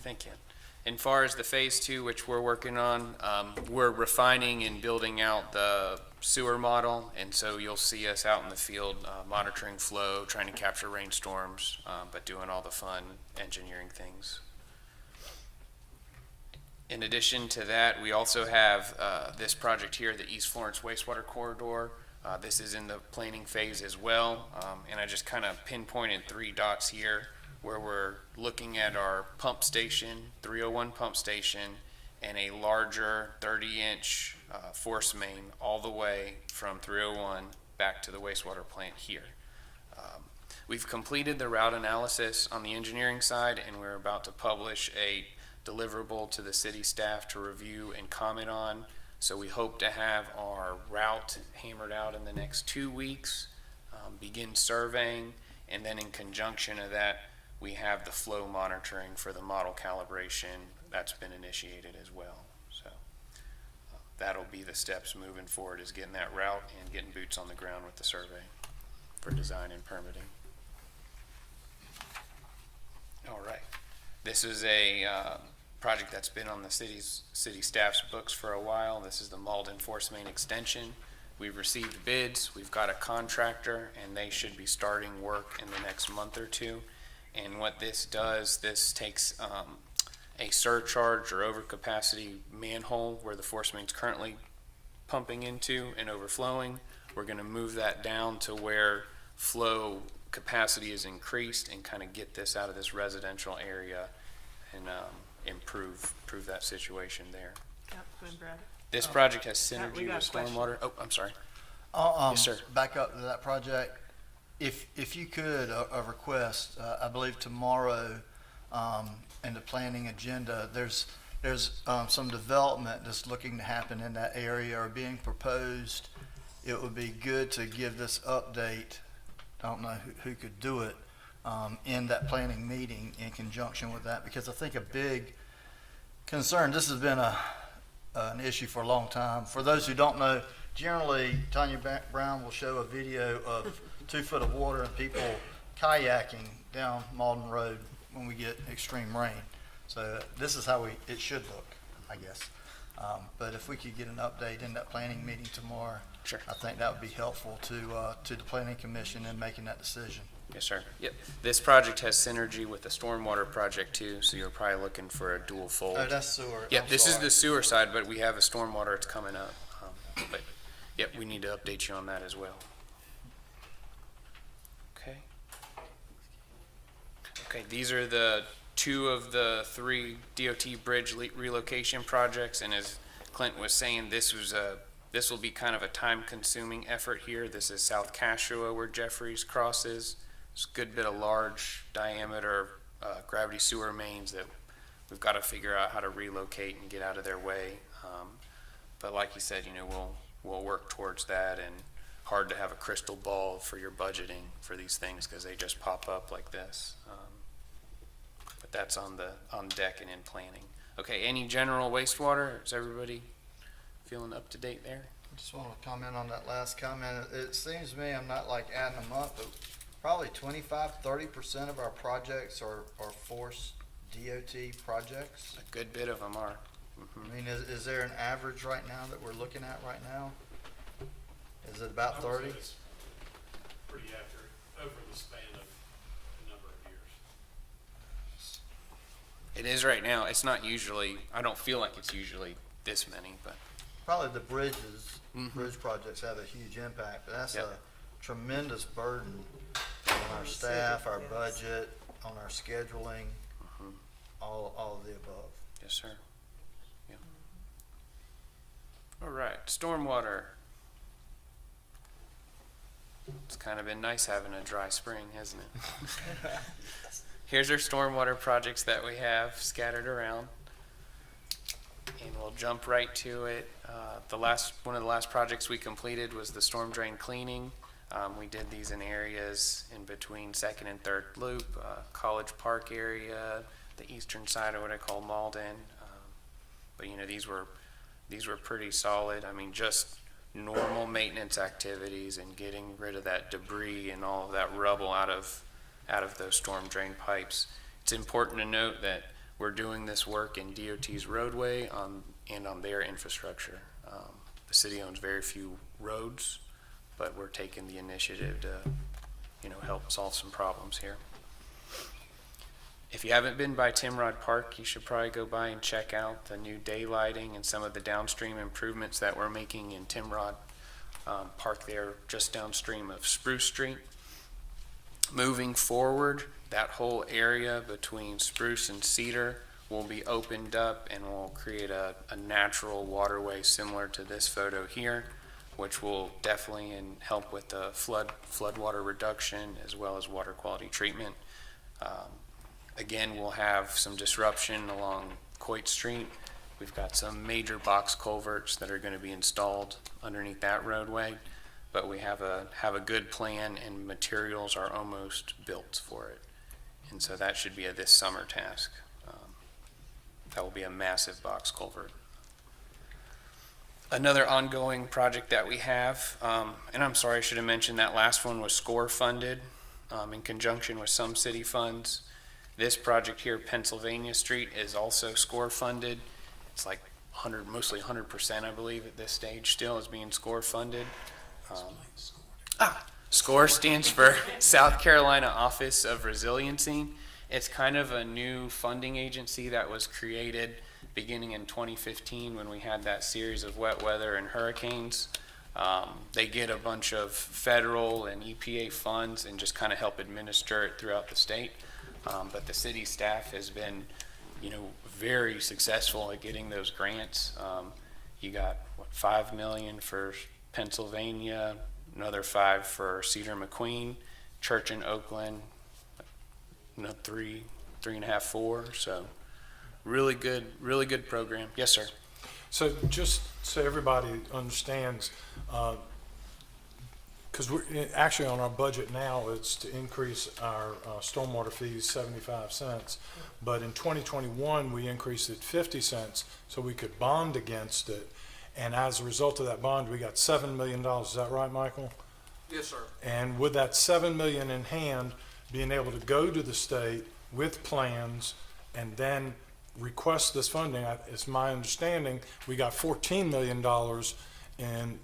as far as the phase 2, which we're working on, we're refining and building out the sewer model, and so you'll see us out in the field monitoring flow, trying to capture rainstorms, but doing all the fun engineering things. In addition to that, we also have this project here, the East Florence Wastewater Corridor. This is in the planning phase as well, and I just kind of pinpointed 3 dots here where we're looking at our pump station, 301 pump station, and a larger 30-inch force main all the way from 301 back to the wastewater plant here. We've completed the route analysis on the engineering side, and we're about to publish a deliverable to the city staff to review and comment on. So we hope to have our route hammered out in the next 2 weeks, begin surveying, and then in conjunction of that, we have the flow monitoring for the model calibration that's been initiated as well. So that'll be the steps moving forward, is getting that route and getting boots on the ground with the survey for design and permitting. All right. This is a project that's been on the city staff's books for a while. This is the Malden Force Main Extension. We've received bids, we've got a contractor, and they should be starting work in the next month or 2. And what this does, this takes a surcharge or overcapacity manhole where the force main's currently pumping into and overflowing. We're going to move that down to where flow capacity is increased and kind of get this out of this residential area and improve that situation there. This project has synergy with stormwater. Oh, I'm sorry. Yes, sir. Back up to that project. If you could, a request, I believe tomorrow in the planning agenda, there's some development that's looking to happen in that area or being proposed. It would be good to give this update. I don't know who could do it in that planning meeting in conjunction with that, because I think a big concern, this has been an issue for a long time. For those who don't know, generally Tanya Brown will show a video of 2 foot of water and people kayaking down Malden Road when we get extreme rain. So this is how it should look, I guess. But if we could get an update in that planning meeting tomorrow, sure, I think that would be helpful to the planning commission in making that decision. Yes, sir. Yep. This project has synergy with the stormwater project too, so you're probably looking for a dual fold. Oh, that's sewer. Yep, I'm this is sorry. the sewer side, but we have a stormwater that's coming up. But yep, we need to update you on that as well. Okay. Okay, these are the 2 of the 3 DOT bridge relocation projects, and as Clint was saying, this will be kind of a time-consuming effort here. This is South Cashua where Jeffries crosses. It's a good bit of large diameter gravity sewer mains that we've got to figure out how to relocate and get out of their way. But like you said, we'll work towards that, and hard to have a crystal ball for your budgeting for these things because they just pop up like this. But that's on deck and in planning. Okay, any general wastewater? Is everybody feeling up to date there? I just want to comment on that last comment. It seems to me, I'm not like adding them up, but probably 25–30% of our projects are forced DOT projects. A good bit of them are. I mean, is there an average right now that we're looking at right now? Is it about 30? It's pretty accurate over the span of a number of years. It is right now. It's not usually, I don't feel like it's usually this many, but. Probably the bridges, bridge projects have a huge impact, but that's a tremendous burden on our staff, our budget, on our scheduling, all of the above. Yes, sir. Yeah. All right, stormwater. It's kind of been nice having a dry spring, hasn't it? Here's our stormwater projects that we have scattered around. And we'll jump right to it. One of the last projects we completed was the storm drain cleaning. We did these in areas in between 2nd and 3rd Loop, College Park area, the eastern side of what I call Malden. But these were pretty solid. I mean, just normal maintenance activities and getting rid of that debris and all of that rubble out of those storm drain pipes. It's important to note that we're doing this work in DOT's roadway and on their infrastructure. The city owns very few roads, but we're taking the initiative to, help solve some problems here. If you haven't been by Timrod Park, you should probably go by and check out the new daylighting and some of the downstream improvements that we're making in Timrod Park there, just downstream of Spruce Street. Moving forward, that whole area between Spruce and Cedar will be opened up and will create a natural waterway similar to this photo here, which will definitely help with the floodwater reduction as well as water quality treatment. Again, we'll have some disruption along Coit Street. We've got some major box culverts that are going to be installed underneath that roadway, but we have a good plan and materials are almost built for it. And so that should be a this summer task. That will be a massive box culvert. Another ongoing project that we have, and I'm sorry, I should have mentioned that last one was SCORE funded in conjunction with some city funds. This project here, Pennsylvania Street, is also SCORE funded. It's like mostly 100%, I believe, at this stage still is being SCORE funded. SCORE stands for South Carolina Office of Resiliency. It's kind of a new funding agency that was created beginning in 2015 when we had that series of wet weather and hurricanes. They get a bunch of federal and EPA funds and just kind of help administer it throughout the state. But the city staff has been, very successful at getting those grants. You got $5 million for Pennsylvania, another $5 for Cedar McQueen, Church in Oakland, $3.5, $4. So really good program. Yes, sir. So just so everybody understands, because we're actually on our budget now, it's to increase our stormwater fees 75 cents. But in 2021, we increased it 50 cents so we could bond against it. And as a result of that bond, we got $7 million. Is that right, Michael? Yes, sir. And with that $7 million in hand, being able to go to the state with plans and then request this funding, it's my understanding, we got $14 million in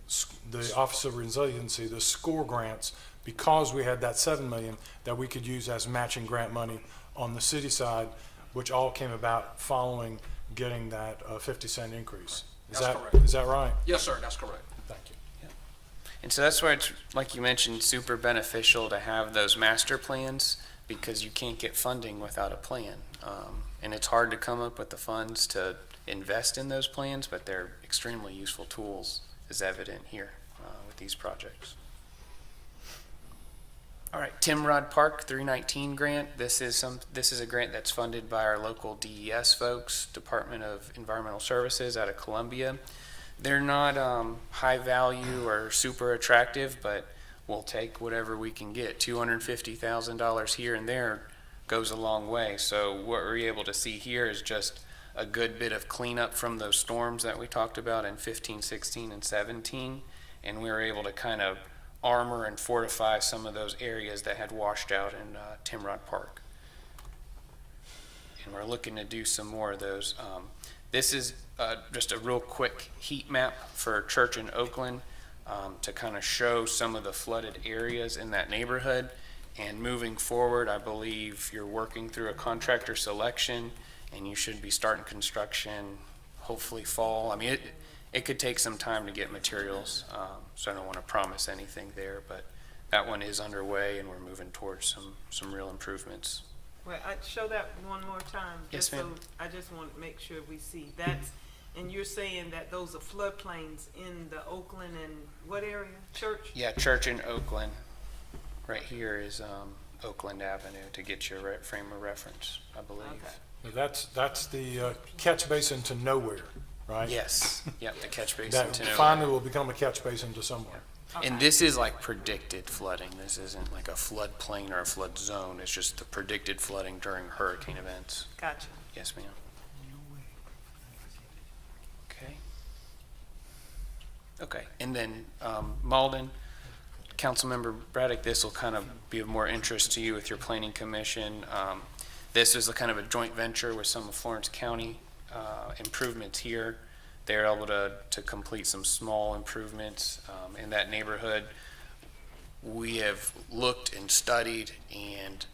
the Office of Resiliency, the SCORE grants, because we had that $7 million that we could use as matching grant money on the city side, which all came about following getting that 50-cent increase. That's correct. Is that right? Yes, sir, that's correct. Thank you. And so that's why it's, like you mentioned, super beneficial to have those master plans because you can't get funding without a plan. And it's hard to come up with the funds to invest in those plans, but they're extremely useful tools, as evident here with these projects. All right, Timrod Park 319 grant. This is a grant that's funded by our local DES folks, Department of Environmental Services out of Columbia. They're not high value or super attractive, but we'll take whatever we can get. $250,000 here and there goes a long way. So what we're able to see here is just a good bit of cleanup from those storms that we talked about in 15, 16, and 17. And we were able to kind of armor and fortify some of those areas that had washed out in Timrod Park. And we're looking to do some more of those. This is just a real quick heat map for Church in Oakland to kind of show some of the flooded areas in that neighborhood. And moving forward, I believe you're working through a contractor selection and you should be starting construction hopefully fall. I mean, it could take some time to get materials, so I don't want to promise anything there, but that one is underway and we're moving towards some real improvements. Well, I'd show that one more time. Yes, just ma'am. So I just want to make sure we see that. And you're saying that those are floodplains in the Oakland and what area? Church? Yeah, Church in Oakland. Right here is Oakland Avenue to get your frame of reference, I believe. Okay. That's the catch basin to nowhere, right? Yes. Yep, the catch basin That to nowhere. finally will become a catch basin to somewhere. And this is like predicted flooding. This isn't like a flood plain or a flood zone. It's just the predicted flooding during hurricane events. Gotcha. Yes, ma'am. Okay. Okay, and then Malden, Councilmember Braddock, this will kind of be of more interest to you with your planning commission. This is a kind of a joint venture with some of Florence County improvements here. They're able to complete some small improvements in that neighborhood. We have looked and studied, and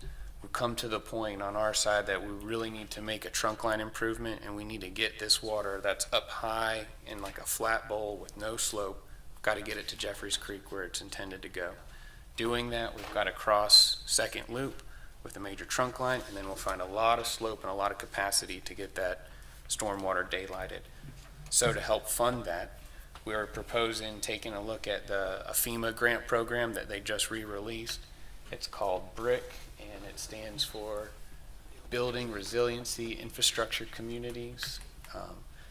we've come to the point on our side that we really need to make a trunk line improvement, and we need to get this water that's up high in like a flat bowl with no slope. We've got to get it to Jeffries Creek where it's intended to go. Doing that, we've got to cross Second Loop with a major trunk line, and then we'll find a lot of slope and a lot of capacity to get that stormwater daylighted. So to help fund that, we are proposing taking a look at a FEMA grant program that they just re-released. It's called BRIC, and it stands for Building Resiliency Infrastructure Communities.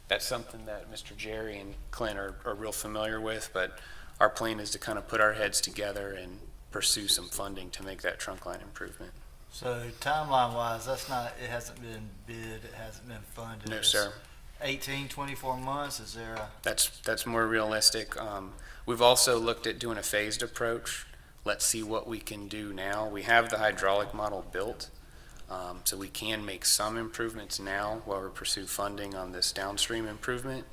That's something that Mr. Jerry and Clint are real familiar with, but our plan is to kind of put our heads together and pursue some funding to make that trunk line improvement. So timeline-wise, it hasn't been bid, it hasn't been funded? No, sir. 18, 24 months, is there a? That's more realistic. We've also looked at doing a phased approach. Let's see what we can do now. We have the hydraulic model built, so we can make some improvements now while we pursue funding on this downstream improvement.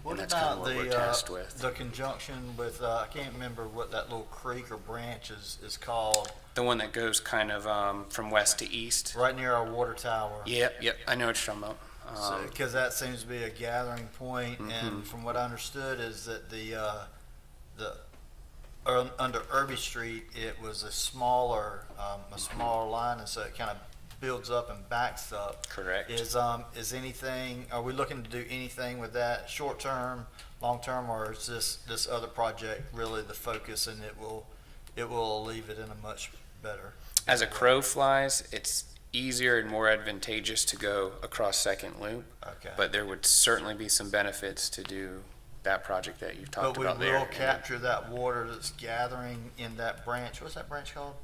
What And that's kind of about what we're tasked with. the conjunction with, I can't remember what that little creek or branch is called, The one that goes kind of from west to east. right near our water tower? Yep, I know what you're talking about. Because that seems to be a gathering point, Mhm. and from what I understood is that under Irby Street, it was a smaller line, and so it kind of builds up and backs up. Correct. Is anything, are we looking to do anything with that short-term, long-term, or is this other project really the focus, and it will leave it in a much better? As a crow flies, it's easier and more advantageous to go across Second Loop. Okay. But there would certainly be some benefits to do that project that you've talked about there. But we will capture that water that's gathering in that branch. What's that branch called?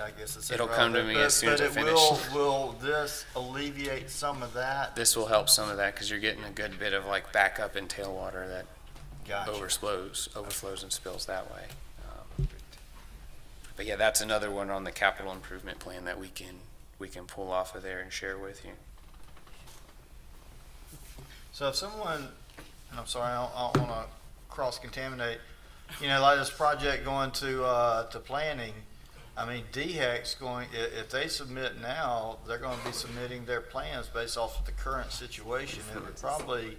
I guess it's. It'll come to me as soon as I finish. But will this alleviate some of that? This will help some of that because you're getting a good bit of like backup and tailwater that Gotcha. overflows and spills that way. But yeah, that's another one on the capital improvement plan that we can pull off of there and share with you. So if someone, and I'm sorry, I don't want to cross-contaminate, like this project going to planning, I mean, DHEC's going, if they submit now, they're going to be submitting their plans based off of the current situation. It would probably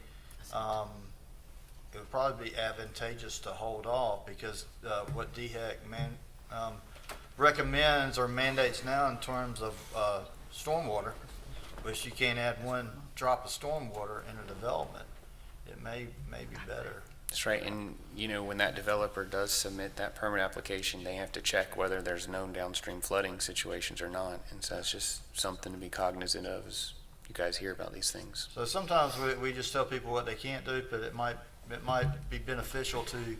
be advantageous to hold off because what DHEC recommends or mandates now in terms of stormwater, which you can't add one drop of stormwater in a development. It may be better. That's right, and when that developer does submit that permit application, they have to check whether there's known downstream flooding situations or not, and so that's just something to be cognizant of as you guys hear about these things. So sometimes we just tell people what they can't do, but it might be beneficial to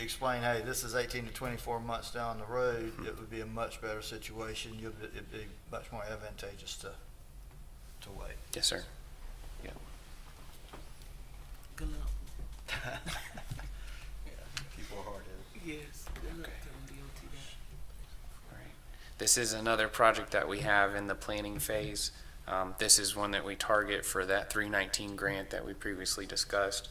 explain, hey, this is 18 to 24 months down the road. It would be a much better situation. It'd be much more advantageous to wait. Yes, sir. Good luck. People are hard-headed. Yes. Good luck. Tell them DOT that. This is another project that we have in the planning phase. This is one that we target for that 319 grant that we previously discussed,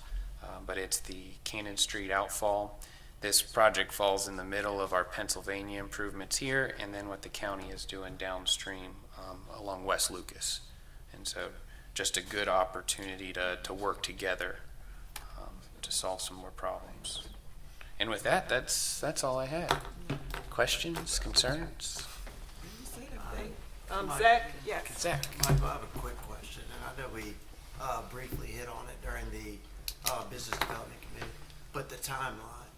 but it's the Cannon Street outfall. This project falls in the middle of our Pennsylvania improvements here, and then what the county is doing downstream along West Lucas. And so just a good opportunity to work together to solve some more problems. And with that, that's all I had. Questions, concerns? Zach? Yes. Zach? Michael, I have a quick question, and I know we briefly hit on it during the Business Development Committee, but the timeline.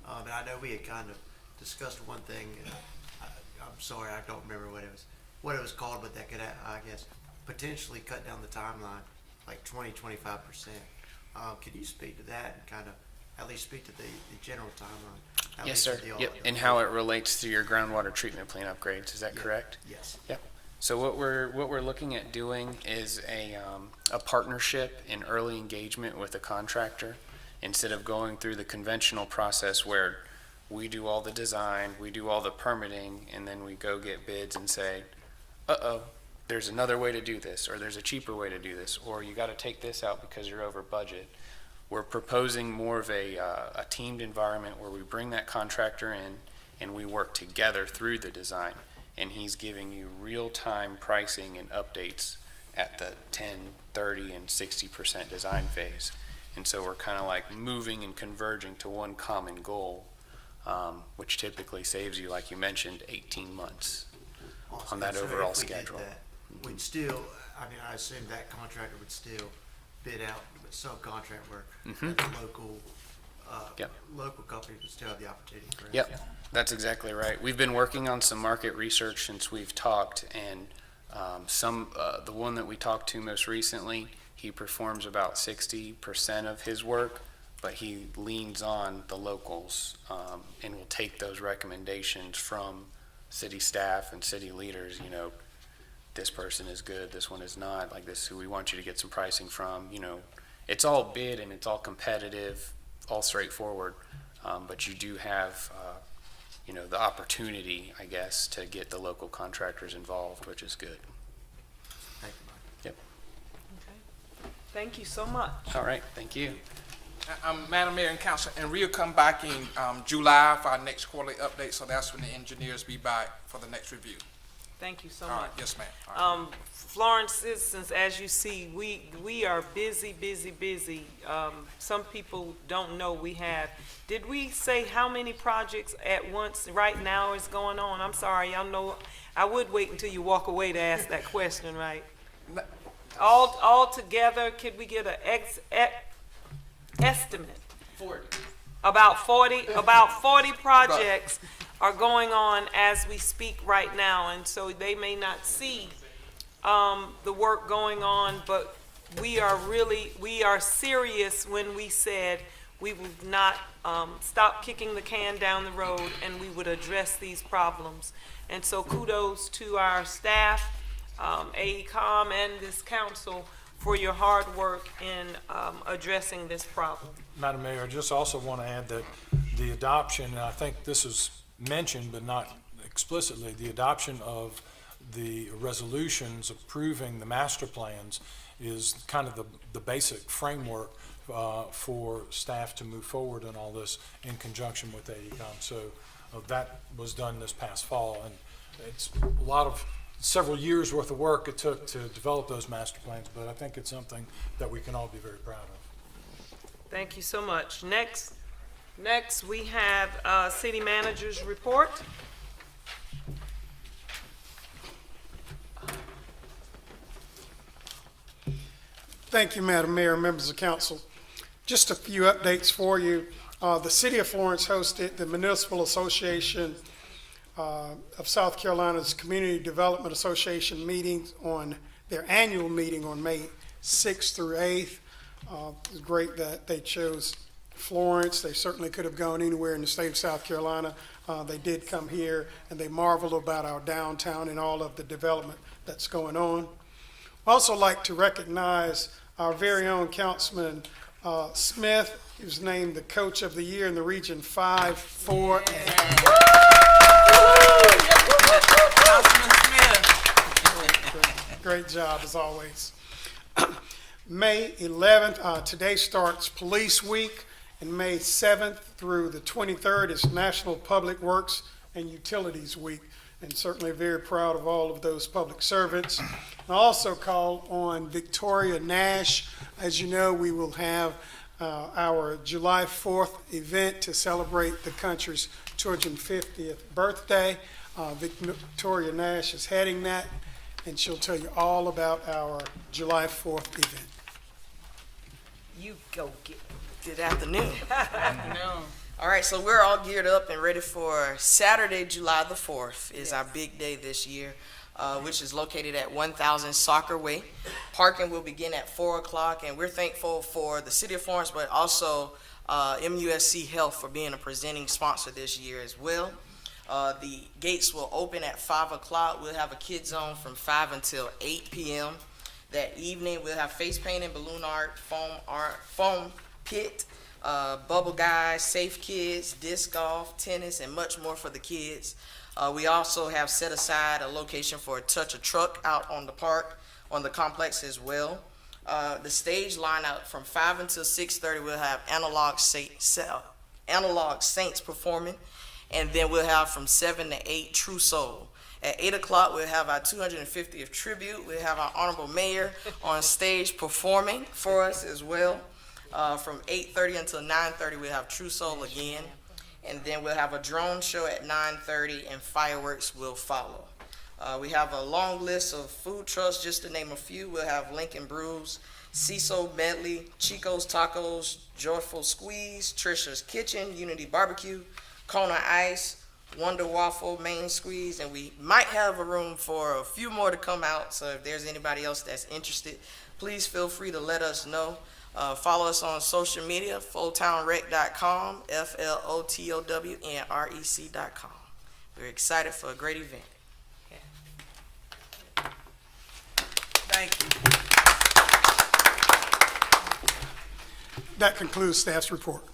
And I know we had kind of discussed one thing, I'm sorry, I don't remember what it was called, but that could, I guess, potentially cut down the timeline, like 20-25%. Could you speak to that and kind of at least speak to the general timeline? At Yes, least sir. with the Yep. audit? And how it relates to your groundwater treatment plant upgrades, is that correct? Yes. Yep. So what we're looking at doing is a partnership in early engagement with a contractor instead of going through the conventional process where we do all the design, we do all the permitting, and then we go get bids and say, uh-oh, there's another way to do this, or there's a cheaper way to do this, or you got to take this out because you're over budget. We're proposing more of a teamed environment where we bring that contractor in and we work together through the design. And he's giving you real-time pricing and updates at the 10, 30, and 60% design phase. And so we're kind of like moving and converging to one common goal, which typically saves you, like you mentioned, 18 months on that So overall if we did schedule. that, we'd still, I mean, I assume that contractor would still bid out subcontract work. Mhm. And the local, Yep. local company would still have the opportunity, correct? Yep, that's exactly right. We've been working on some market research since we've talked, and the one that we talked to most recently, he performs about 60% of his work, but he leans on the locals and will take those recommendations from city staff and city leaders. You know, this person is good, this one is not, like this, who we want you to get some pricing from. You know, it's all bid and it's all competitive, all straightforward, but you do have, you know, the opportunity, I guess, to get the local contractors involved, which is good. Thank you, Mike. Yep. Thank you so much. All right, thank you. Madam Mayor and Council, and we'll come back in July for our next quarterly update, so that's when the engineers be back for the next review. Thank you so All much. right, yes, ma'am. All right. Florence citizens, as you see, we are busy. Some people don't know we have. Did we say how many projects at once right now is going on? I'm sorry, y'all know, I would wait until you walk away to ask that question, right? All together, could we get an estimate? 40. About 40 projects are going on as we speak right now, and so they may not see the work going on, but we are serious when we said we would not stop kicking the can down the road, and we would address these problems. And so kudos to our staff, AECOM, and this council for your hard work in addressing this problem. Madam Mayor, I just also want to add that the adoption, and I think this is mentioned but not explicitly, the adoption of the resolutions approving the master plans is kind of the basic framework for staff to move forward on all this in conjunction with AECOM. So that was done this past fall, and it's several years worth of work it took to develop those master plans, but I think it's something that we can all be very proud of. Thank you so much. Next we have city manager's report. Thank you, Madam Mayor, members of council. Just a few updates for you. The City of Florence hosted the Municipal Association of South Carolina's Community Development Association meetings on their annual meeting on May 6th through 8th. It was great that they chose Florence. They certainly could have gone anywhere in the state of South Carolina. They did come here, and they marveled about our downtown and all of the development that's going on. I'd also like to recognize our very own Councilman Smith. He was named the Coach of the Year in the Region 5, 4, and Councilman Smith. great job as always. May 11th, today starts Police Week, and May 7th through the 23rd is National Public Works and Utilities Week, and certainly very proud of all of those public servants. I also call on Victoria Nash. As you know, we will have our July 4th event to celebrate the country's 250th birthday. Victoria Nash is heading that, and she'll tell you all about our July 4th event. You go get. Good afternoon. Afternoon. All right, so we're all geared up and ready for Saturday, July the 4th is our big day this year, which is located at 1000 Soccer Way. Parking will begin at 4 o'clock, and we're thankful for the City of Florence, but also MUSC Health for being a presenting sponsor this year as well. The gates will open at 5 o'clock. We'll have a kid zone from 5 until 8 p.m. That evening, we'll have face painting, balloon art, foam pit, Bubble Guys, Safe Kids, disc golf, tennis, and much more for the kids. We also have set aside a location for a touch a truck out on the park, on the complex as well. The stage lineup from 5 until 6:30, we'll have Analog Saints performing, and then we'll have from 7 to 8 True Soul. At 8 o'clock, we'll have our 250th tribute. We'll have our honorable mayor on stage performing for us as well. From 8:30 until 9:30, we'll have True Soul again. And then we'll have a drone show at 9:30, and fireworks will follow. We have a long list of food trucks, just to name a few. We'll have Lincoln Brews, CISO Medley, Chico's Tacos, Joyful Squeeze, Trisha's Kitchen, Unity Barbecue, Kona Ice, Wonder Waffle, Main Squeeze, and we might have a room for a few more to come out. So if there's anybody else that's interested, please feel free to let us know. Follow us on social media, FlowtownRec.com, FLOTOWNREC.com. We're excited for a great event. Thank you. That concludes staff's report.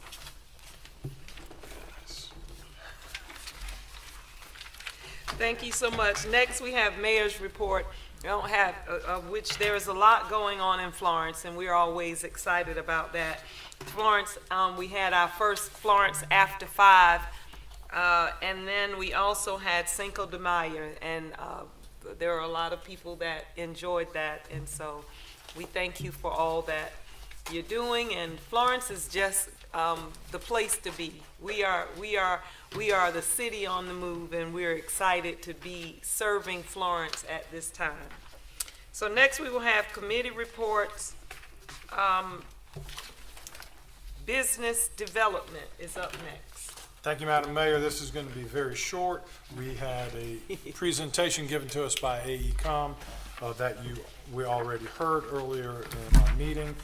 Thank you so much. Next, we have mayor's report. We don't have, of which there is a lot going on in Florence, and we're always excited about that. Florence, we had our first Florence After 5, and then we also had Cinco de Mayo, and there are a lot of people that enjoyed that, and so we thank you for all that you're doing, and Florence is just the place to be. We are the city on the move, and we're excited to be serving Florence at this time. So next we will have committee reports. Business development is up next. Thank you, Madam Mayor. This is going to be very short. We had a presentation given to us by AECom that we already heard earlier in our meeting,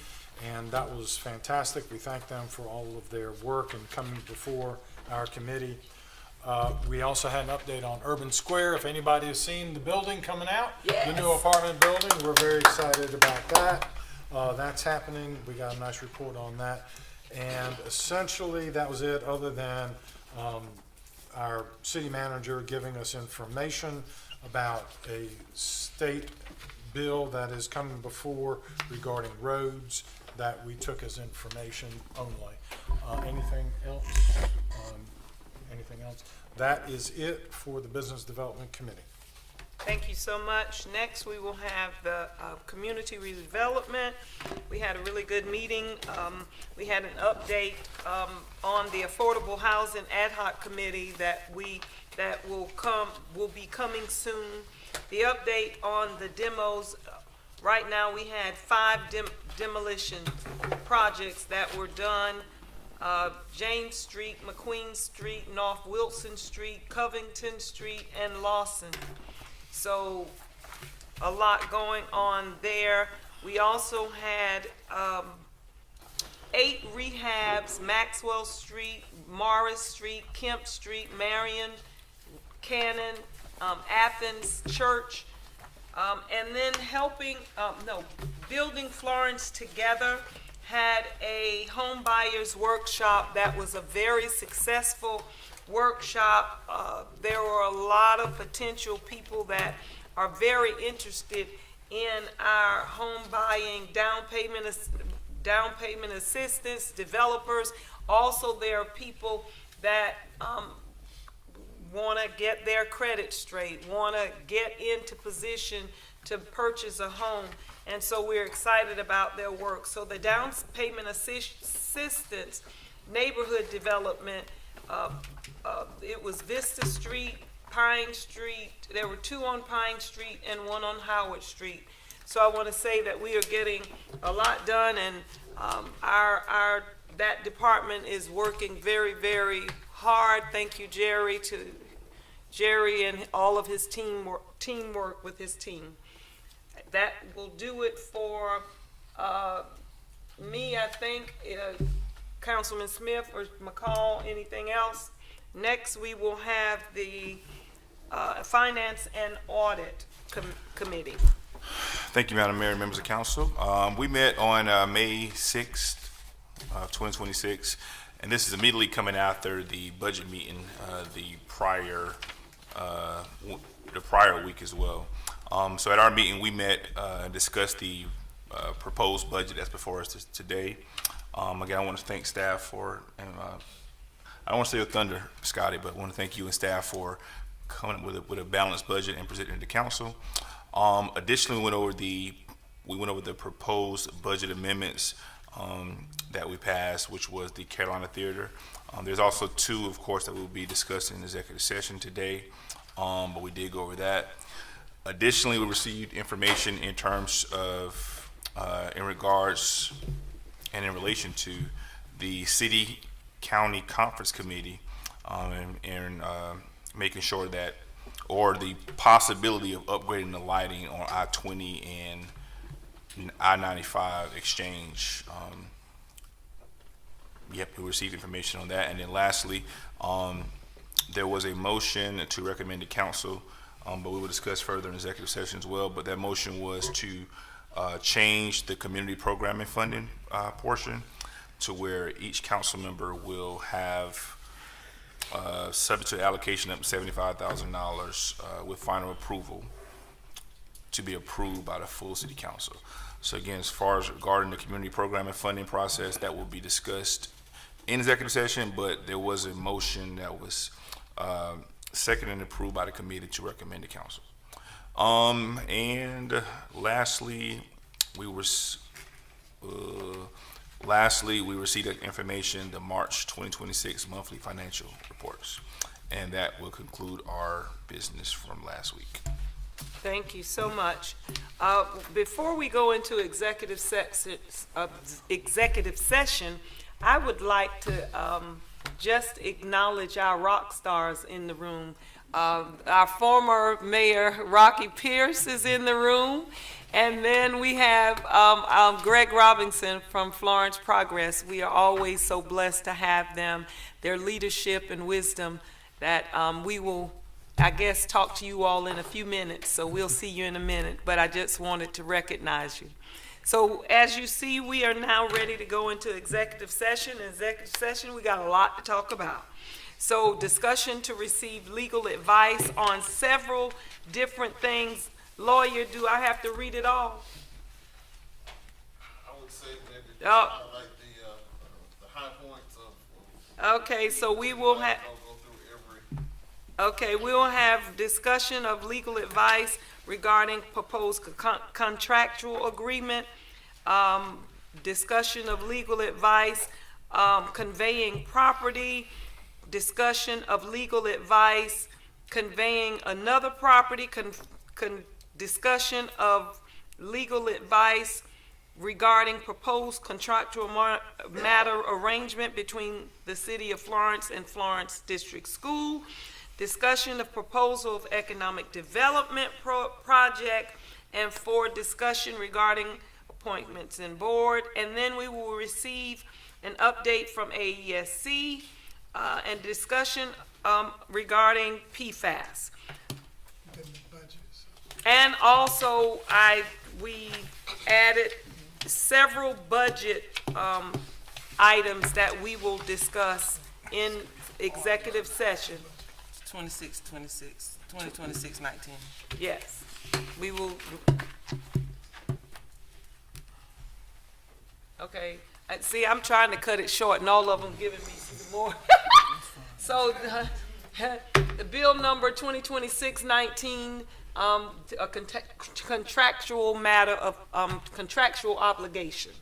and that was fantastic. We thank them for all of their work and coming before our committee. We also had an update on Urban Square. If anybody has seen the building coming out, yes, the new apartment building, we're very excited about that. That's happening. We got a nice report on that. And essentially, that was it, other than our city manager giving us information about a state bill that is coming before regarding roads that we took as information only. Anything else? Anything else? That is it for the Business Development Committee. Thank you so much. Next, we will have the community redevelopment. We had a really good meeting. We had an update on the Affordable Housing Ad Hoc Committee that will be coming soon. The update on the demos. Right now, we had 5 demolition projects that were done. James Street, McQueen Street, North Wilson Street, Covington Street, and Lawson. So a lot going on there. We also had 8 rehabs: Maxwell Street, Morris Street, Kemp Street, Marion, Cannon, Athens Church, and then Building Florence Together had a home buyers workshop that was a very successful workshop. There were a lot of potential people that are very interested in our home buying down payment assistance, developers. Also, there are people that want to get their credit straight, want to get into position to purchase a home. And so we're excited about their work. So the down payment assistance, neighborhood development, it was Vista Street, Pine Street. There were 2 on Pine Street and 1 on Howard Street. So I want to say that we are getting a lot done, and that department is working very, very hard. Thank you, Jerry and all of his teamwork with his team. That will do it for me, I think. Councilman Smith or McCall, anything else? Next, we will have the Finance and Audit Committee. Thank you, Madam Mayor and members of council. We met on May 6th 2026. And this is immediately coming after the budget meeting the prior week as well. So at our meeting, we met and discussed the proposed budget that's before us today. Again, I want to thank staff for, and I don't want to say a thunder, Scotty, but I want to thank you and staff for coming up with a balanced budget and presenting it to council. Additionally, we went over the proposed budget amendments that we passed, which was the Carolina Theater. There's also two, of course, that we'll be discussing in executive session today, but we did go over that. Additionally, we received information in terms of, in regards and in relation to the City County Conference Committee and making sure that, or the possibility of upgrading the lighting on I-20 and I-95 exchange. Yep, we received information on that. And then lastly, there was a motion to recommend to council, but we will discuss further in executive session as well. But that motion was to change the community programming funding portion to where each council member will have, subject to allocation up to $75,000 with final approval to be approved by the full city council. So again, as far as regarding the community programming funding process, that will be discussed in executive session, but there was a motion that was seconded and approved by the committee to recommend to council. And lastly, we received information, the March 2026 monthly financial reports. And that will conclude our business from last week. Thank you so much. Before we go into executive session, I would like to just acknowledge our rock stars in the room. Our former mayor, Rocky Pierce, is in the room. And then we have Greg Robinson from Florence Progress. We are always so blessed to have them, their leadership and wisdom that we will, I guess, talk to you all in a few minutes, so we'll see you in a minute, but I just wanted to recognize you. So as you see, we are now ready to go into executive session. In executive session, we got a lot to talk about. So discussion to receive legal advice on several different things. Lawyer, do I have to read it all? I would say maybe like the high points of okay, so we will have. Okay, we will have discussion of legal advice regarding proposed contractual agreement, discussion of legal advice, conveying property, discussion of legal advice, conveying another property, discussion of legal advice regarding proposed contractual matter arrangement between the City of Florence and Florence District School, discussion of proposal of economic development project, and for discussion regarding appointments in board. And then we will receive an update from AESC and discussion regarding PFAS. And also, we added several budget items that we will discuss in executive session. 2026-19. Yes, we will. Okay, see, I'm trying to cut it short, and all of them giving me some more. So, the bill number 2026-19, a contractual matter of contractual obligation.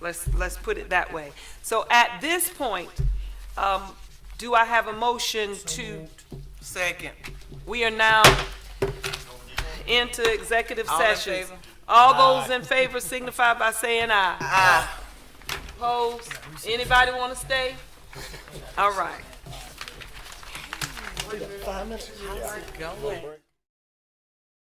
Let's put it that way. So, at this point, do I have a motion to? Second. We are now into executive All in session. favor? All those in favor signify by saying aye. Aye. Opposed? Anybody want to stay? All right. 5 minutes. How's it going?